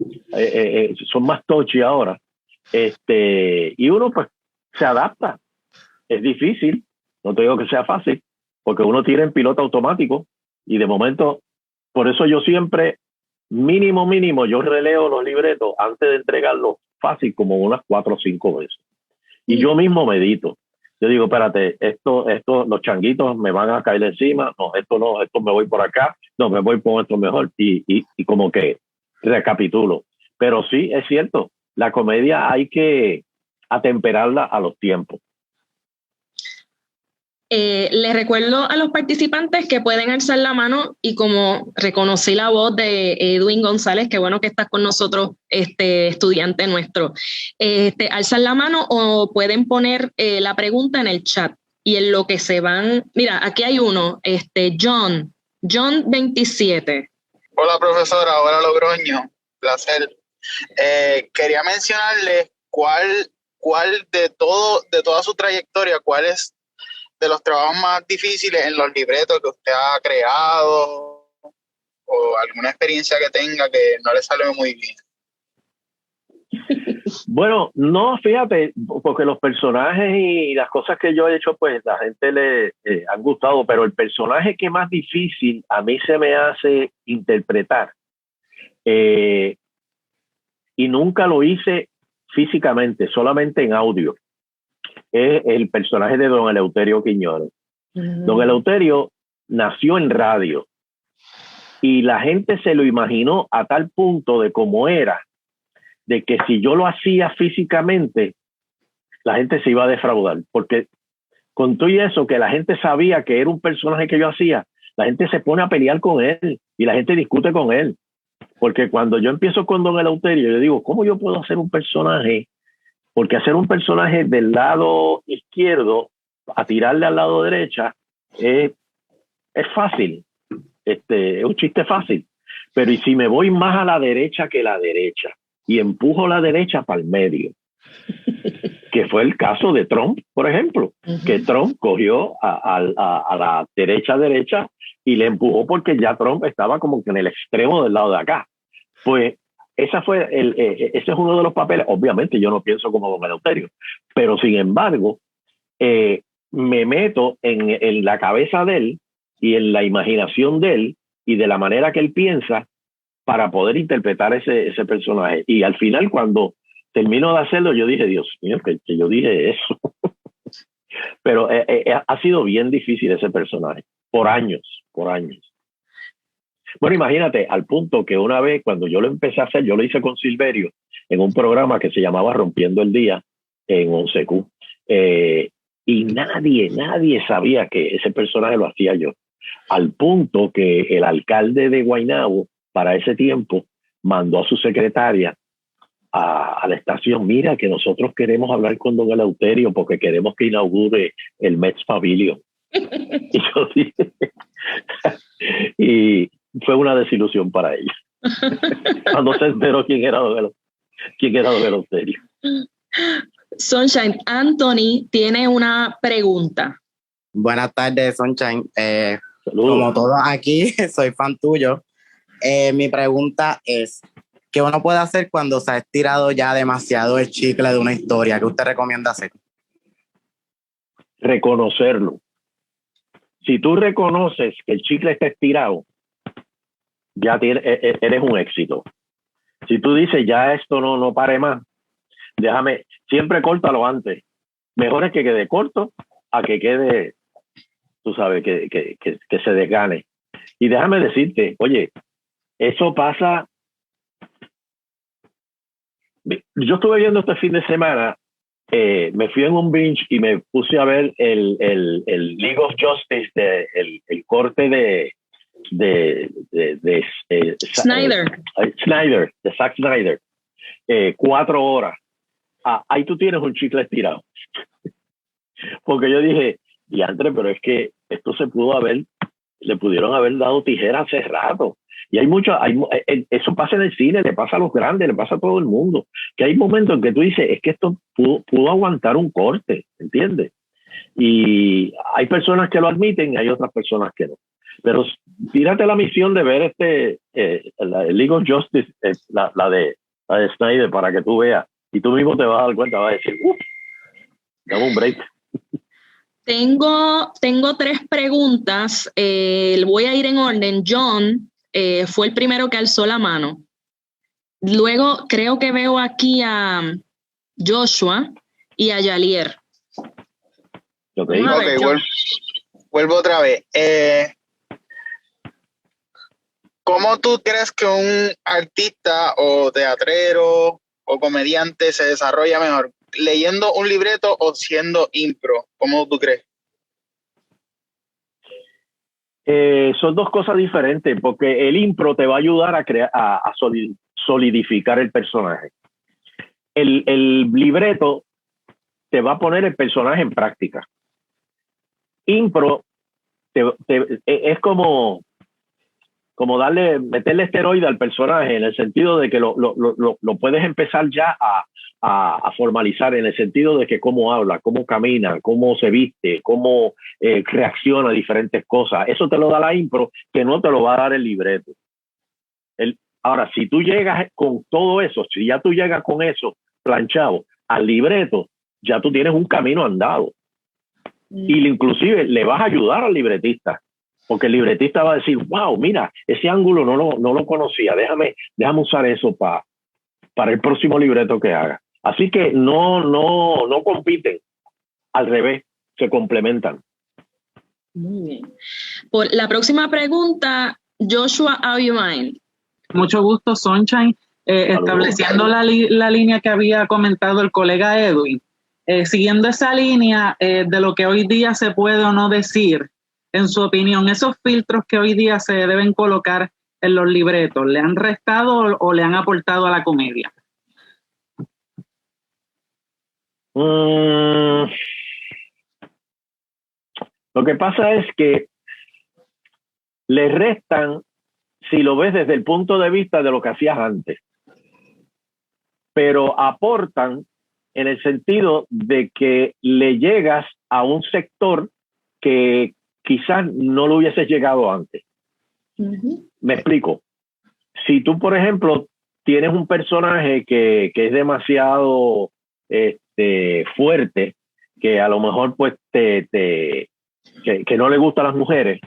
son más touchy ahora. Y uno pues se adapta. Es difícil, no te digo que sea fácil, porque uno tira en piloto automático y de momento, por eso yo siempre, mínimo, yo releo los libretos antes de entregarlos fácil como unas 4 o 5 veces. Y yo mismo medito. Yo digo, espérate, esto, los changuitos me van a caer encima, no, esto me voy por acá, no, me voy por esto mejor, y como que recapitulo. Pero sí, es cierto, la comedia hay que atemperarla a los tiempos. Les recuerdo a los participantes que pueden alzar la mano y como reconocí la voz de Edwin González, qué bueno que estás con nosotros, estudiante nuestro, alzan la mano o pueden poner la pregunta en el chat y en lo que se van, mira, aquí hay uno, John 27. Hola profesora, hola Logroño, placer. Quería mencionarle cuál de toda su trayectoria, cuál es de los trabajos más difíciles en los libretos que usted ha creado o alguna experiencia que tenga que no le sale muy bien. Bueno, no, fíjate, porque los personajes y las cosas que yo he hecho, pues la gente le han gustado, pero el personaje que más difícil a mí se me hace interpretar, y y nunca lo hice físicamente, solamente en audio. Es el personaje de don Eleuterio Quiñones. Don Eleuterio nació en radio y la gente se lo imaginó a tal punto de cómo era, de que si yo lo hacía físicamente, la gente se iba a defraudar, porque con todo y eso, que la gente sabía que era un personaje que yo hacía, la gente se pone a pelear con él y la gente discute con él. Porque cuando yo empiezo con don Eleuterio, yo digo, ¿cómo yo puedo hacer un personaje? Porque hacer un personaje del lado izquierdo a tirarle al lado derecha es fácil. Es un chiste fácil. Pero ¿y si me voy más a la derecha que la derecha y empujo la derecha para el medio? Que fue el caso de Trump, por ejemplo, que Trump cogió a la derecha y le empujó porque ya Trump estaba como que en el extremo del lado de acá. Pues ese es uno de los papeles. Obviamente yo no pienso como don Eleuterio, pero sin embargo me meto en la cabeza de él y en la imaginación de él y de la manera que él piensa para poder interpretar ese personaje. Y al final, cuando termino de hacerlo, yo dije, Dios mío, que yo dije eso. Pero ha sido bien difícil ese personaje, por años. Bueno, imagínate, al punto que una vez cuando yo lo empecé a hacer, yo lo hice con Silverio en un programa que se llamaba Rompiendo el Día en 11Q. Y nadie sabía que ese personaje lo hacía yo. Al punto que el alcalde de Guaynabo, para ese tiempo, mandó a su secretaria a la estación, mira que nosotros queremos hablar con don Eleuterio porque queremos que inaugure el Mets Pavilion. Y yo dije, y fue una desilusión para ella. Cuando se enteró quién era don Eleuterio. Sunshine, Anthony tiene una pregunta. Buenas tardes, Sunshine. Como todos aquí, soy fan tuyo. Mi pregunta es, ¿qué uno puede hacer cuando se ha estirado ya demasiado el chicle de una historia? ¿Qué usted recomienda hacer? Reconocerlo. Si tú reconoces que el chicle está estirado, ya eres un éxito. Si tú dices, ya esto no pare más, siempre córtalo antes. Mejor es que quede corto a que quede, tú sabes, que se desgane. Y déjame decirte, oye, eso pasa. Yo estuve viendo este fin de semana, me fui en un binge y me puse a ver el League of Justice, el corte de Snyder, de Zack Snyder, 4 horas. Ahí tú tienes un chicle estirado. Porque yo dije, diantre, pero es que esto le pudieron haber dado tijera hace rato. Y eso pasa en el cine, le pasa a los grandes, le pasa a todo el mundo. Que hay momentos en que tú dices, es que esto pudo aguantar un corte, ¿entiendes? Y hay personas que lo admiten y hay otras personas que no. Pero tírate la misión de ver la League of Justice, la de Snyder, para que tú veas. Y tú mismo te vas a dar cuenta, vas a decir, dame un break. Tengo 3 preguntas. Voy a ir en orden. John fue el primero que alzó la mano. Luego creo que veo aquí a Joshua y a Yalier. Okay, vuelvo otra vez. ¿Cómo tú crees que un artista o teatrero o comediante se desarrolla mejor? ¿Leyendo un libreto o siendo impro? ¿Cómo tú crees? Son 2 cosas diferentes, porque el impro te va a ayudar a solidificar el personaje. El libreto te va a poner el personaje en práctica. Impro es como meterle esteroide al personaje, en el sentido de que lo puedes empezar ya a formalizar, en el sentido de que cómo habla, cómo camina, cómo se viste, cómo reacciona a diferentes cosas. Eso te lo da la impro, que no te lo va a dar el libreto. Ahora, si tú llegas con todo eso, si ya tú llegas con eso planchado al libreto, ya tú tienes un camino andado. Y inclusive le vas a ayudar al libretista, porque el libretista va a decir, wow, mira, ese ángulo no lo conocía, déjame usar eso para para el próximo libreto que haga. Así que no compiten, al revés, se complementan. Muy bien. Por la próxima pregunta, Joshua Avimain. Mucho gusto, Sunshine. Estableciendo la línea que había comentado el colega Edwin, siguiendo esa línea de lo que hoy día se puede o no decir, en su opinión, esos filtros que hoy día se deben colocar en los libretos, ¿le han restado o le han aportado a la comedia? Lo que pasa es que le restan si lo ves desde el punto de vista de lo que hacías antes, pero aportan en el sentido de que le llegas a un sector que quizás no lo hubieses llegado antes. Me explico. Si tú, por ejemplo, tienes un personaje que es demasiado fuerte, que a lo mejor pues que no le gusta a las mujeres,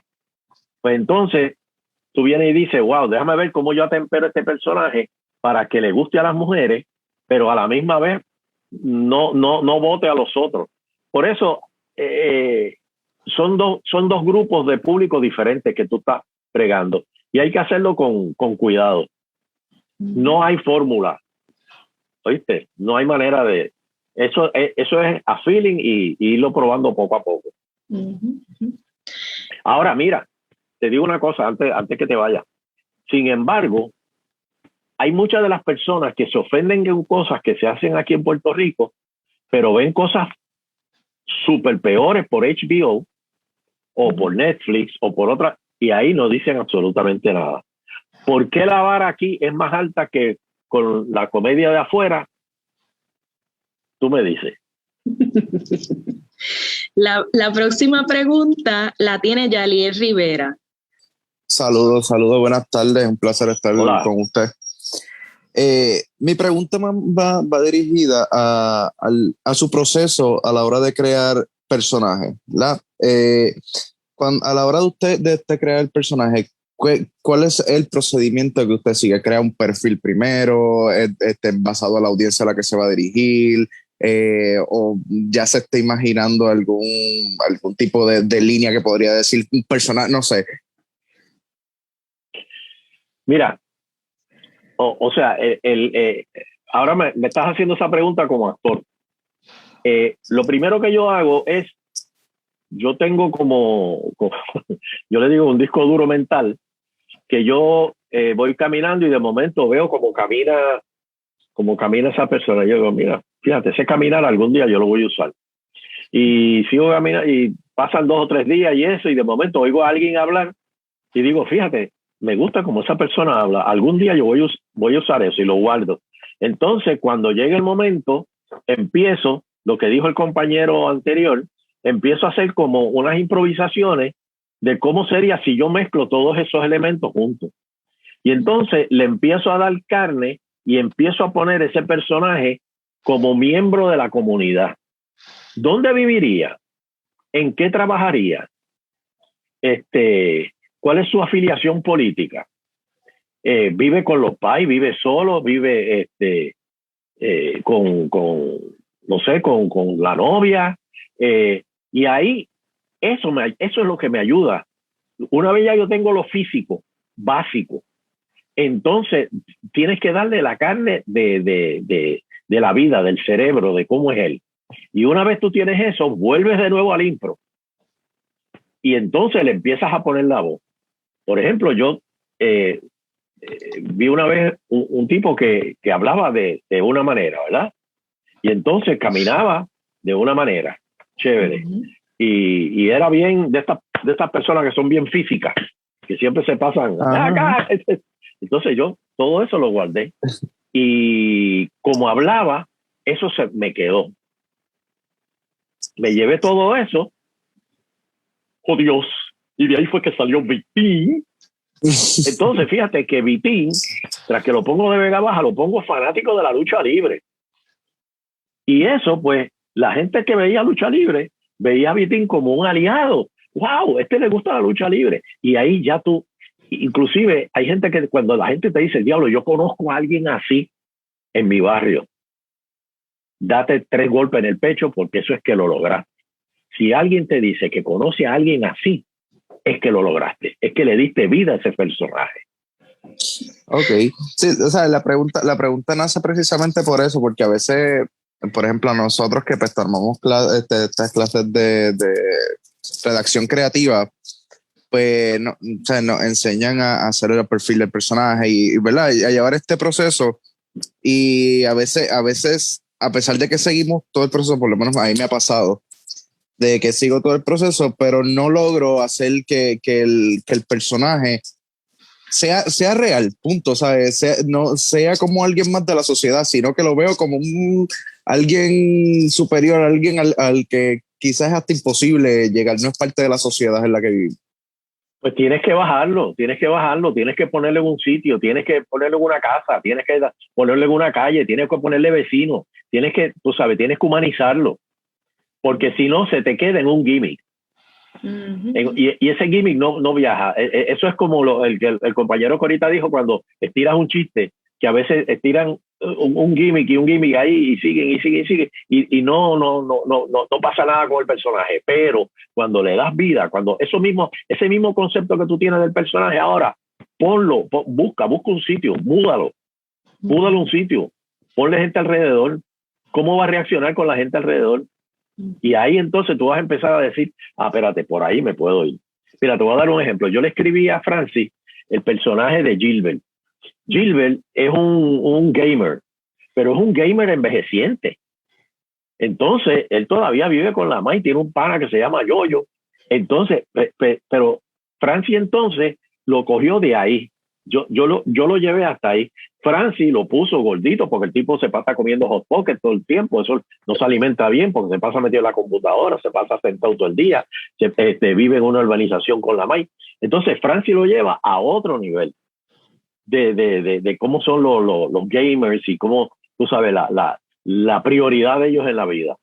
pues entonces tú vienes y dices, wow, déjame ver cómo yo atempero este personaje para que le guste a las mujeres, pero a la misma vez no vote a los otros. Por eso son dos grupos de público diferentes que tú estás pregando, y hay que hacerlo con cuidado. No hay fórmula, ¿oíste? No hay manera de... Eso es a feeling y irlo probando poco a poco. Ahora, mira, te digo una cosa antes que te vaya. Sin embargo, hay muchas de las personas que se ofenden en cosas que se hacen aquí en Puerto Rico, pero ven cosas súper peores por HBO o por Netflix o por otras, y ahí no dicen absolutamente nada. ¿Por qué la vara aquí es más alta que con la comedia de afuera? Tú me dices. La próxima pregunta la tiene Yaliel Rivera. Saludos, buenas tardes, un placer estar con usted. Mi pregunta va dirigida a su proceso a la hora de crear personajes, ¿verdad? A la hora de usted crear el personaje, ¿cuál es el procedimiento que usted sigue? ¿Crea un perfil primero, basado en la audiencia a la que se va a dirigir? ¿O ya se está imaginando algún tipo de línea que podría decir un personaje? No sé. Mira, o sea, ahora me estás haciendo esa pregunta como actor. Lo primero que yo hago es, yo tengo como yo le digo un disco duro mental, que yo voy caminando y de momento veo cómo camina esa persona. Yo digo, mira, fíjate, ese caminar algún día yo lo voy a usar. Y sigo caminando y pasan 2 o 3 días y eso, y de momento oigo a alguien hablar y digo, fíjate, me gusta como esa persona habla, algún día yo voy a usar eso, y lo guardo. Entonces, cuando llegue el momento, empiezo, lo que dijo el compañero anterior, empiezo a hacer como unas improvisaciones de cómo sería si yo mezclo todos esos elementos juntos. Y entonces le empiezo a dar carne y empiezo a poner ese personaje como miembro de la comunidad. ¿Dónde viviría? ¿En qué trabajaría? ¿Cuál es su afiliación política? ¿Vive con los pais? ¿Vive solo? ¿Vive con la novia? Y ahí, eso es lo que me ayuda. Una vez ya yo tengo lo físico básico, entonces tienes que darle la carne de la vida, del cerebro, de cómo es él. Y una vez tú tienes eso, vuelves de nuevo al impro y entonces le empiezas a poner la voz. Por ejemplo, yo vi una vez un tipo que hablaba de una manera, ¿verdad? Y entonces caminaba de una manera chévere. Y era bien de estas personas que son bien físicas, que siempre se pasan acá. Entonces yo todo eso lo guardé. Y como hablaba, eso se me quedó. Me llevé todo eso. Oh Dios. Y de ahí fue que salió Vitín. Entonces, fíjate que Vitín, tras que lo pongo de Vega Baja, lo pongo fanático de la lucha libre. Y eso, pues, la gente que veía lucha libre, veía a Vitín como un aliado. ¡Wow! Le gusta la lucha libre. Y ahí ya tú, inclusive, hay gente que cuando la gente te dice, diablo, yo conozco a alguien así, en mi barrio. Date 3 golpes en el pecho porque eso es que lo lograste. Si alguien te dice que conoce a alguien así, es que lo lograste, es que le diste vida a ese personaje. Ok, sí, o sea, la pregunta nace precisamente por eso, porque a veces, por ejemplo, nosotros que pues tomamos estas clases de redacción creativa, pues o sea, nos enseñan a hacer el perfil del personaje y ¿verdad? Y a llevar este proceso, y a veces, a pesar de que seguimos todo el proceso, por lo menos a mí me ha pasado, de que sigo todo el proceso, pero no logro hacer que el personaje sea real, punto, ¿sabes? No sea como alguien más de la sociedad, sino que lo veo como alguien superior, alguien al que quizás es hasta imposible llegar, no es parte de la sociedad en la que vivimos. Pues tienes que bajarlo, tienes que ponerlo en un sitio, tienes que ponerlo en una casa, tienes que ponerlo en una calle, tienes que ponerle vecino, tienes que humanizarlo, porque si no se te queda en un gimmick. Y ese gimmick no viaja. Eso es como el compañero que ahorita dijo, cuando estiras un chiste, que a veces estiran un gimmick ahí y siguen y no pasa nada con el personaje. Pero cuando le das vida, cuando ese mismo concepto que tú tienes del personaje, ahora ponlo, busca un sitio, múdalo un sitio, ponle gente alrededor. ¿Cómo va a reaccionar con la gente alrededor? Y ahí entonces tú vas a empezar a decir, espérate, por ahí me puedo ir. Mira, te voy a dar un ejemplo. Yo le escribí a Francis el personaje de Gilbert. Gilbert es un gamer, pero es un gamer envejeciente. Entonces, él todavía vive con la mamá y tiene un pana que se llama Yoyo. Entonces, pero Francis entonces lo cogió de ahí. Yo lo llevé hasta ahí. Francis lo puso gordito porque el tipo se pasa comiendo hot pockets todo el tiempo. Eso no se alimenta bien porque se pasa metido en la computadora, se pasa sentado todo el día, vive en una urbanización con la maíz. Entonces Francis lo lleva a otro nivel de cómo son los gamers y cómo, tú sabes, la prioridad de ellos en la vida.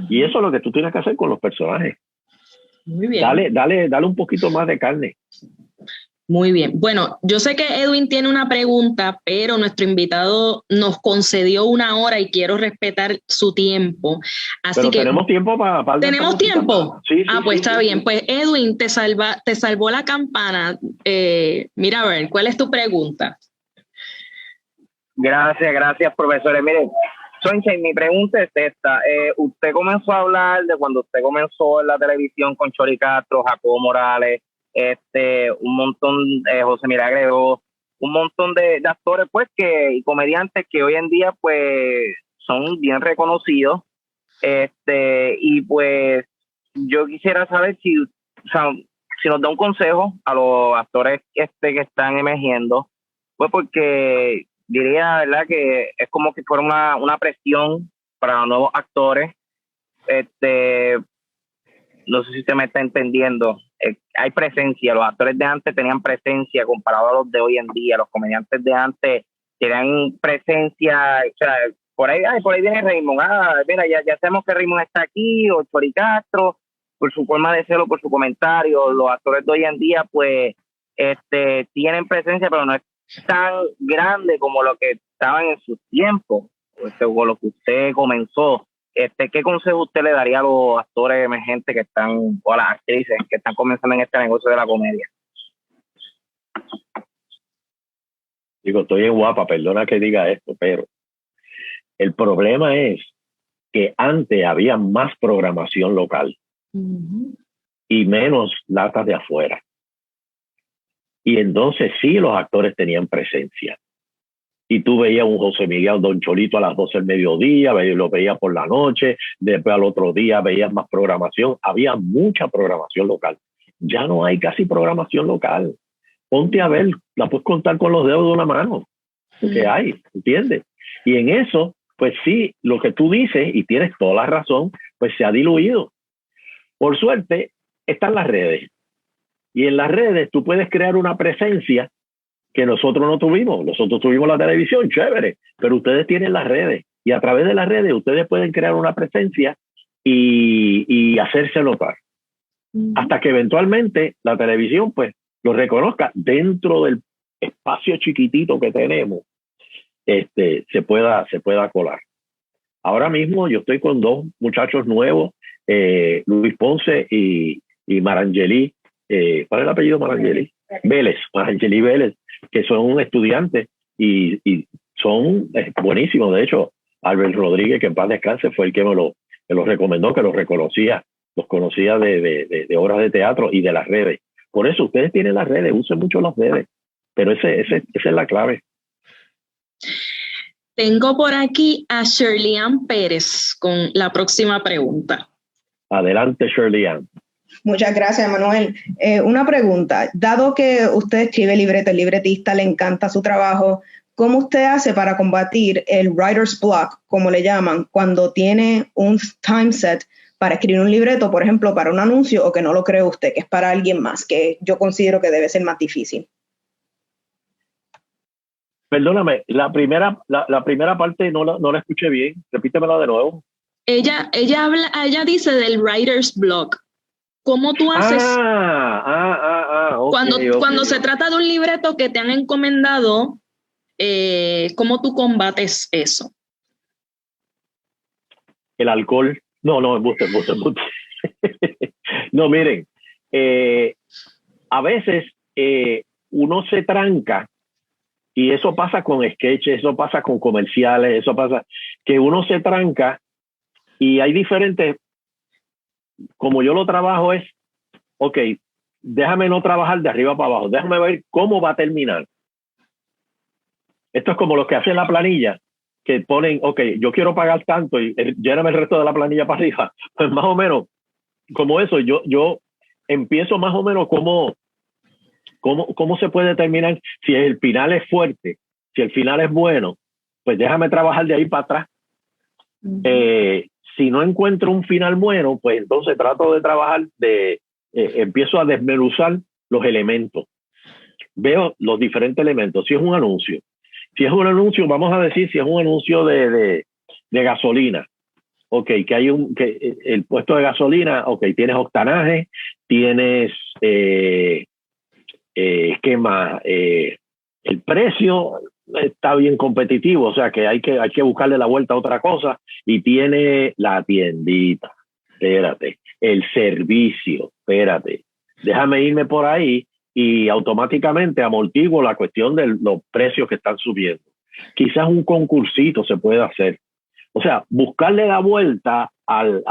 Y eso es lo que tú tienes que hacer con los personajes. Muy bien. Dale un poquito más de carne. Muy bien. Bueno, yo sé que Edwin tiene una pregunta, pero nuestro invitado nos concedió 1 hora y quiero respetar su tiempo. Así pero que tenemos tiempo para... ¿Tenemos tiempo? Sí, pues sí, está sí, bien. sí. Pues Edwin, te salvó la campana. Mira, a ver, ¿cuál es tu pregunta? Gracias, profesores. Miren, Sunshine, mi pregunta es esta. Usted comenzó a hablar de cuando usted comenzó en la televisión con Chori Castro, Jacobo Morales, un montón, José Milagro, un montón de actores pues y comediantes que hoy en día pues son bien reconocidos, y pues yo quisiera saber si nos da un consejo a los actores que están emergiendo, pues porque diría, ¿verdad?, que es como que fuera una presión para los nuevos actores. No sé si usted me está entendiendo. Hay presencia, los actores de antes tenían presencia comparado a los de hoy en día. Los comediantes de antes tenían presencia, o sea, por ahí viene Raymond. Mira, ya sabemos que Raymond está aquí, o Chori Castro, por su forma de serlo, por su comentario. Los actores de hoy en día, pues, tienen presencia, pero no es tan grande como lo que estaban en sus tiempos, o lo que usted comenzó. ¿Qué consejo usted le daría a los actores emergentes que están, o a las actrices que están comenzando en este negocio de la comedia? Digo, estoy en guapa, perdona que diga esto, pero el problema es que antes había más programación local y menos latas de afuera. Y entonces sí los actores tenían presencia. Y tú veías un José Miguel Don Cholito a las 12 del mediodía, lo veías por la noche, después al otro día veías más programación. Había mucha programación local. Ya no hay casi programación local. Ponte a ver, la puedes contar con los dedos de una mano. Que hay, ¿entiendes? Y en eso, pues sí, lo que tú dices, y tienes toda la razón, pues se ha diluido. Por suerte, están las redes. Y en las redes tú puedes crear una presencia que nosotros no tuvimos. Nosotros tuvimos la televisión, chévere, pero ustedes tienen las redes. Y a través de las redes ustedes pueden crear una presencia y hacerse notar. Hasta que eventualmente la televisión pues lo reconozca dentro del espacio chiquitito que tenemos. se pueda colar. Ahora mismo yo estoy con dos muchachos nuevos, Luis Ponce y Marangeli. ¿Cuál es el apellido Marangeli? Vélez, Marangeli Vélez, que son estudiantes y son buenísimos. De hecho, Albert Rodríguez, que en paz descanse, fue el que me los recomendó, que los conocía de obras de teatro y de las redes. Por eso ustedes tienen las redes, usen mucho las redes, pero esa es la clave. Tengo por aquí a Shirley-Ann Pérez con la próxima pregunta. Adelante, Shirley-Ann. Muchas gracias, Manuel. Una pregunta. Dado que usted escribe libreto, el libretista, le encanta su trabajo, ¿cómo usted hace para combatir el writer's block, como le llaman, cuando tiene un time set para escribir un libreto, por ejemplo, para un anuncio, o que no lo cree usted, que es para alguien más, que yo considero que debe ser más difícil? Perdóname, la primera parte no la escuché bien. Repítemela de nuevo. Ella dice del writer's block. ¿Cómo tú haces cuando se trata de un libreto que te han encomendado? ¿Cómo tú combates eso? El alcohol. No, embuste. No, miren, a veces uno se tranca, y eso pasa con sketches, eso pasa con comerciales, eso pasa que uno se tranca y hay diferentes. Como yo lo trabajo es, ok, déjame no trabajar de arriba para abajo, déjame ver cómo va a terminar. Esto es como los que hacen la planilla, que ponen, ok, yo quiero pagar tanto y lléname el resto de la planilla para arriba. Pues más o menos, como eso, yo empiezo más o menos cómo se puede determinar si el final es fuerte, si el final es bueno, pues déjame trabajar de ahí para atrás. Si no encuentro un final bueno, pues entonces trato de trabajar, empiezo a desmenuzar los elementos. Veo los diferentes elementos. Si es un anuncio, vamos a decir, si es un anuncio de gasolina, ok, que hay el puesto de gasolina, ok, tienes octanaje, tienes, ¿qué más? El precio está bien competitivo, o sea que hay que buscarle la vuelta a otra cosa, y tiene la tiendita, espérate, el servicio, espérate, déjame irme por ahí y automáticamente amortiguo la cuestión de los precios que están subiendo. Quizás un concursito se puede hacer, o sea, buscarle la vuelta al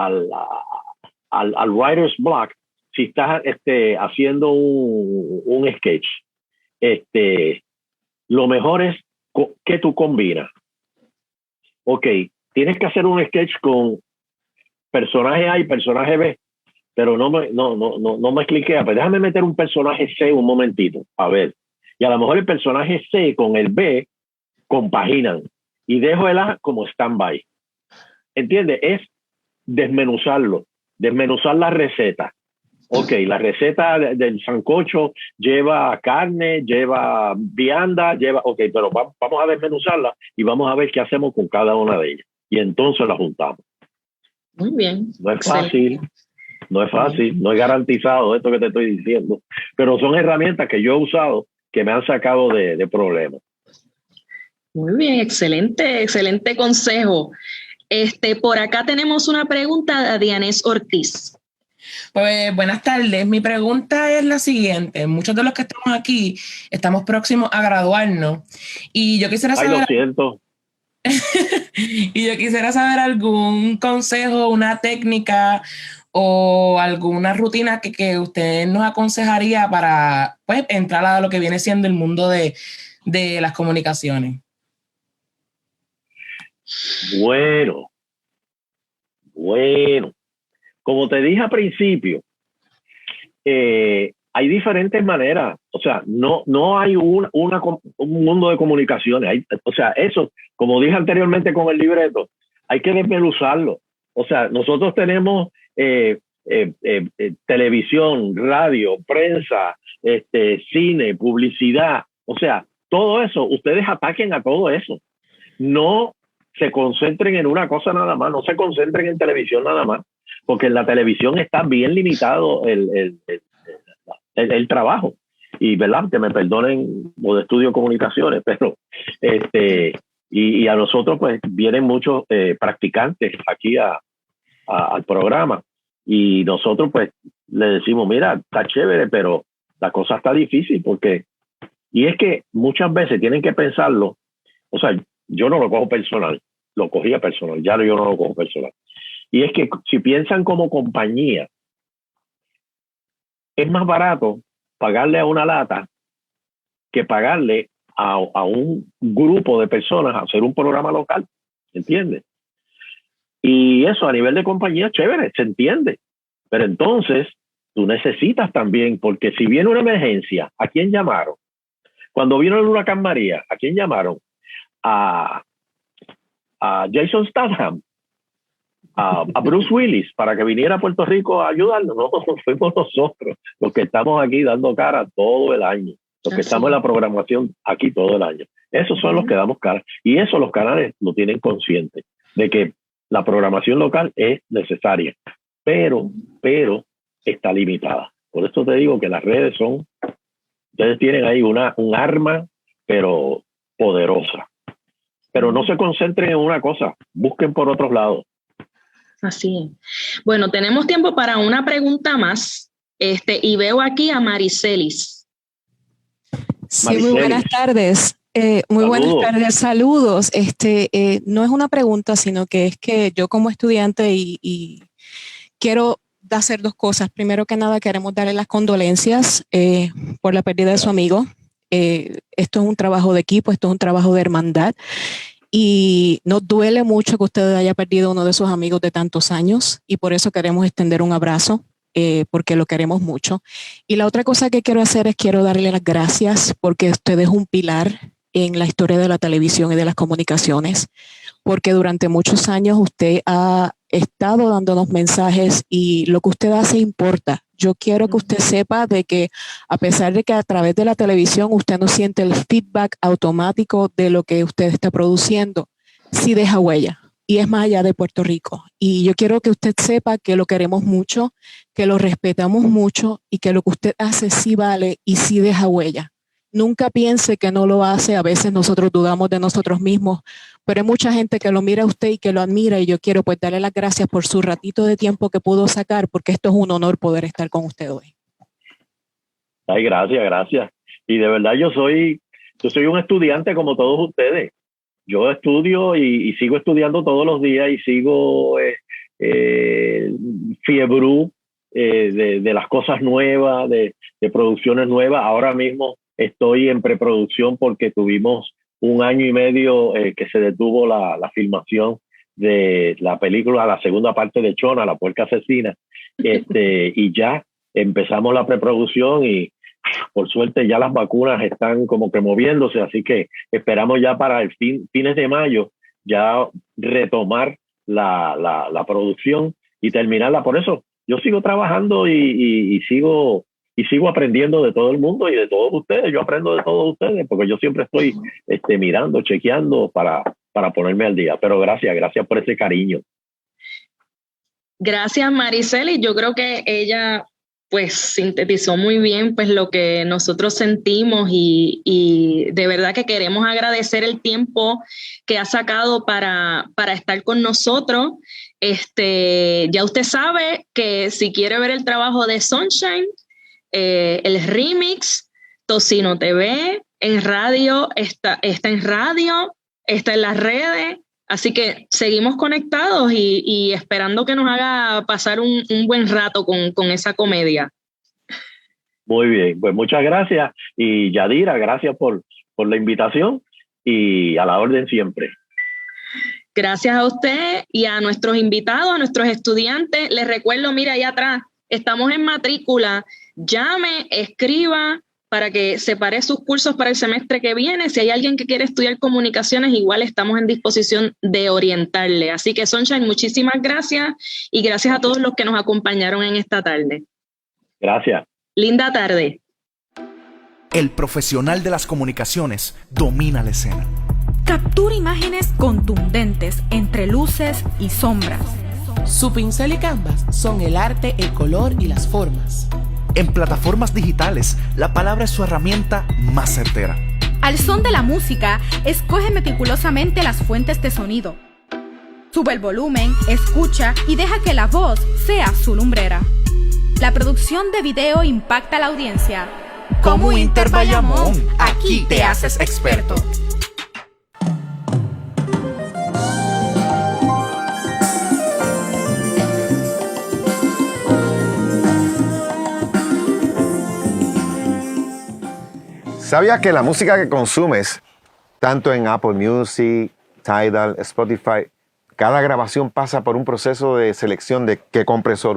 writer's block. Si estás haciendo un sketch, lo mejor es que tú combinas. Ok, tienes que hacer un sketch con personaje A y personaje B, pero no me expliqué. Pues déjame meter un personaje C un momentito, a ver. Y a lo mejor el personaje C con el B compaginan y dejo el A como stand-by. ¿Entiendes? Es desmenuzar la receta. Ok, la receta del sancocho lleva carne, lleva vianda, ok, pero vamos a desmenuzarla y vamos a ver qué hacemos con cada una de ellas. Y entonces la juntamos. Muy bien. No es fácil, no es garantizado esto que te estoy diciendo, pero son herramientas que yo he usado que me han sacado de problemas. Muy bien, excelente consejo. Por acá tenemos una pregunta de Dianés Ortiz. Pues buenas tardes. Mi pregunta es la siguiente. Muchos de los que estamos aquí estamos próximos a graduarnos y yo quisiera saber... Ay, lo siento. Y yo quisiera saber algún consejo, una técnica o alguna rutina que usted nos aconsejaría para, pues, entrar a lo que viene siendo el mundo de las comunicaciones. Bueno. Como te dije al principio, hay diferentes maneras. O sea, no hay un mundo de comunicaciones. O sea, eso, como dije anteriormente con el libreto, hay que desmenuzarlo. O sea, nosotros tenemos televisión, radio, prensa, cine, publicidad. O sea, todo eso, ustedes ataquen a todo eso. No se concentren en una cosa nada más, no se concentren en televisión nada más, porque en la televisión está bien limitado el trabajo. Y, ¿verdad? Que me perdonen los de estudio comunicaciones, pero Y a nosotros pues vienen muchos practicantes aquí al programa, y nosotros pues le decimos, mira, está chévere, pero la cosa está difícil y es que muchas veces tienen que pensarlo. O sea, yo no lo cojo personal, lo cogía personal, ya yo no lo cojo personal. Y es que si piensan como compañía, es más barato pagarle a una lata que pagarle a un grupo de personas a hacer un programa local, ¿entiendes? Y eso a nivel de compañía, chévere, se entiende. Pero entonces tú necesitas también, porque si viene una emergencia, ¿a quién llamaron? Cuando vino el huracán María, ¿a quién llamaron? A Jason Statham, a Bruce Willis, para que viniera a Puerto Rico a ayudarnos. No, fuimos nosotros los que estamos aquí dando cara todo el año, los que estamos en la programación aquí todo el año. Esos son los que damos cara, y eso los canales lo tienen consciente de que la programación local es necesaria, pero está limitada. Por eso te digo que las redes ustedes tienen ahí un arma, pero poderosa. Pero no se concentren en una cosa, busquen por otros lados. Así es. Bueno, tenemos tiempo para una pregunta más, y veo aquí a Maricelis. Sí, muy buenas tardes. Buenas tardes, saludos. No es una pregunta, sino que es que yo como estudiante y quiero hacer dos cosas. Primero que nada, queremos darle las condolencias por la pérdida de su amigo. Esto es un trabajo de equipo, esto es un trabajo de hermandad, y nos duele mucho que usted haya perdido uno de sus amigos de tantos años, y por eso queremos extender un abrazo, porque lo queremos mucho. Y la otra cosa que quiero hacer es quiero darle las gracias porque usted es un pilar en la historia de la televisión y de las comunicaciones, porque durante muchos años usted ha estado dándonos mensajes y lo que usted hace importa. Yo quiero que usted sepa de que a pesar de que a través de la televisión usted no siente el feedback automático de lo que usted está produciendo, sí deja huella y es más allá de Puerto Rico. Y yo quiero que usted sepa que lo queremos mucho, que lo respetamos mucho y que lo que usted hace sí vale y sí deja huella. Nunca piense que no lo hace. A veces nosotros dudamos de nosotros mismos, pero hay mucha gente que lo mira a usted y que lo admira, y yo quiero pues darle las gracias por su ratito de tiempo que pudo sacar, porque esto es un honor poder estar con usted hoy. Ay, gracias. Y de verdad yo soy un estudiante como todos ustedes. Yo estudio y sigo estudiando todos los días y sigo fiebrú de las cosas nuevas, de producciones nuevas. Ahora mismo estoy en preproducción porque tuvimos 1 año y medio que se detuvo la filmación de la película, la segunda parte de Chona, La Puerca Asesina, y ya empezamos la preproducción y por suerte ya las vacunas están como que moviéndose, así que esperamos ya para el fines de mayo ya retomar la producción y terminarla. Por eso yo sigo trabajando y sigo aprendiendo de todo el mundo y de todos ustedes. Yo aprendo de todos ustedes porque yo siempre estoy mirando, chequeando para ponerme al día. Pero gracias por ese cariño. Gracias, Maricelis. Yo creo que ella pues sintetizó muy bien pues lo que nosotros sentimos y de verdad que queremos agradecer el tiempo que ha sacado para estar con nosotros. Ya usted sabe que si quiere ver el trabajo de Sunshine, el remix, Tocino TV, en radio, está en radio, está en las redes, así que seguimos conectados y esperando que nos haga pasar un buen rato con esa comedia. Muy bien, pues muchas gracias, y Yadira, gracias por la invitación y a la orden siempre. Gracias a usted y a nuestros invitados, a nuestros estudiantes. Les recuerdo, mira allá atrás, estamos en matrícula. Llame, escriba para que separe sus cursos para el semestre que viene. Si hay alguien que quiere estudiar comunicaciones, igual estamos en disposición de orientarle. Así que, Sunshine, muchísimas gracias y gracias a todos los que nos acompañaron en esta tarde. Gracias. Linda tarde. El profesional de las comunicaciones domina la escena. Captura imágenes contundentes entre luces y sombras. Su pincel y canvas son el arte, el color y las formas. En plataformas digitales, la palabra es su herramienta más certera. Al son de la música, escoge meticulosamente las fuentes de sonido. Sube el volumen, escucha y deja que la voz sea su lumbrera. La producción de video impacta a la audiencia. Como Inter Bayamón, aquí te haces experto. ¿Sabías que la música que consumes, tanto en Apple Music, Tidal, Spotify, cada grabación pasa por un proceso de selección de qué compresor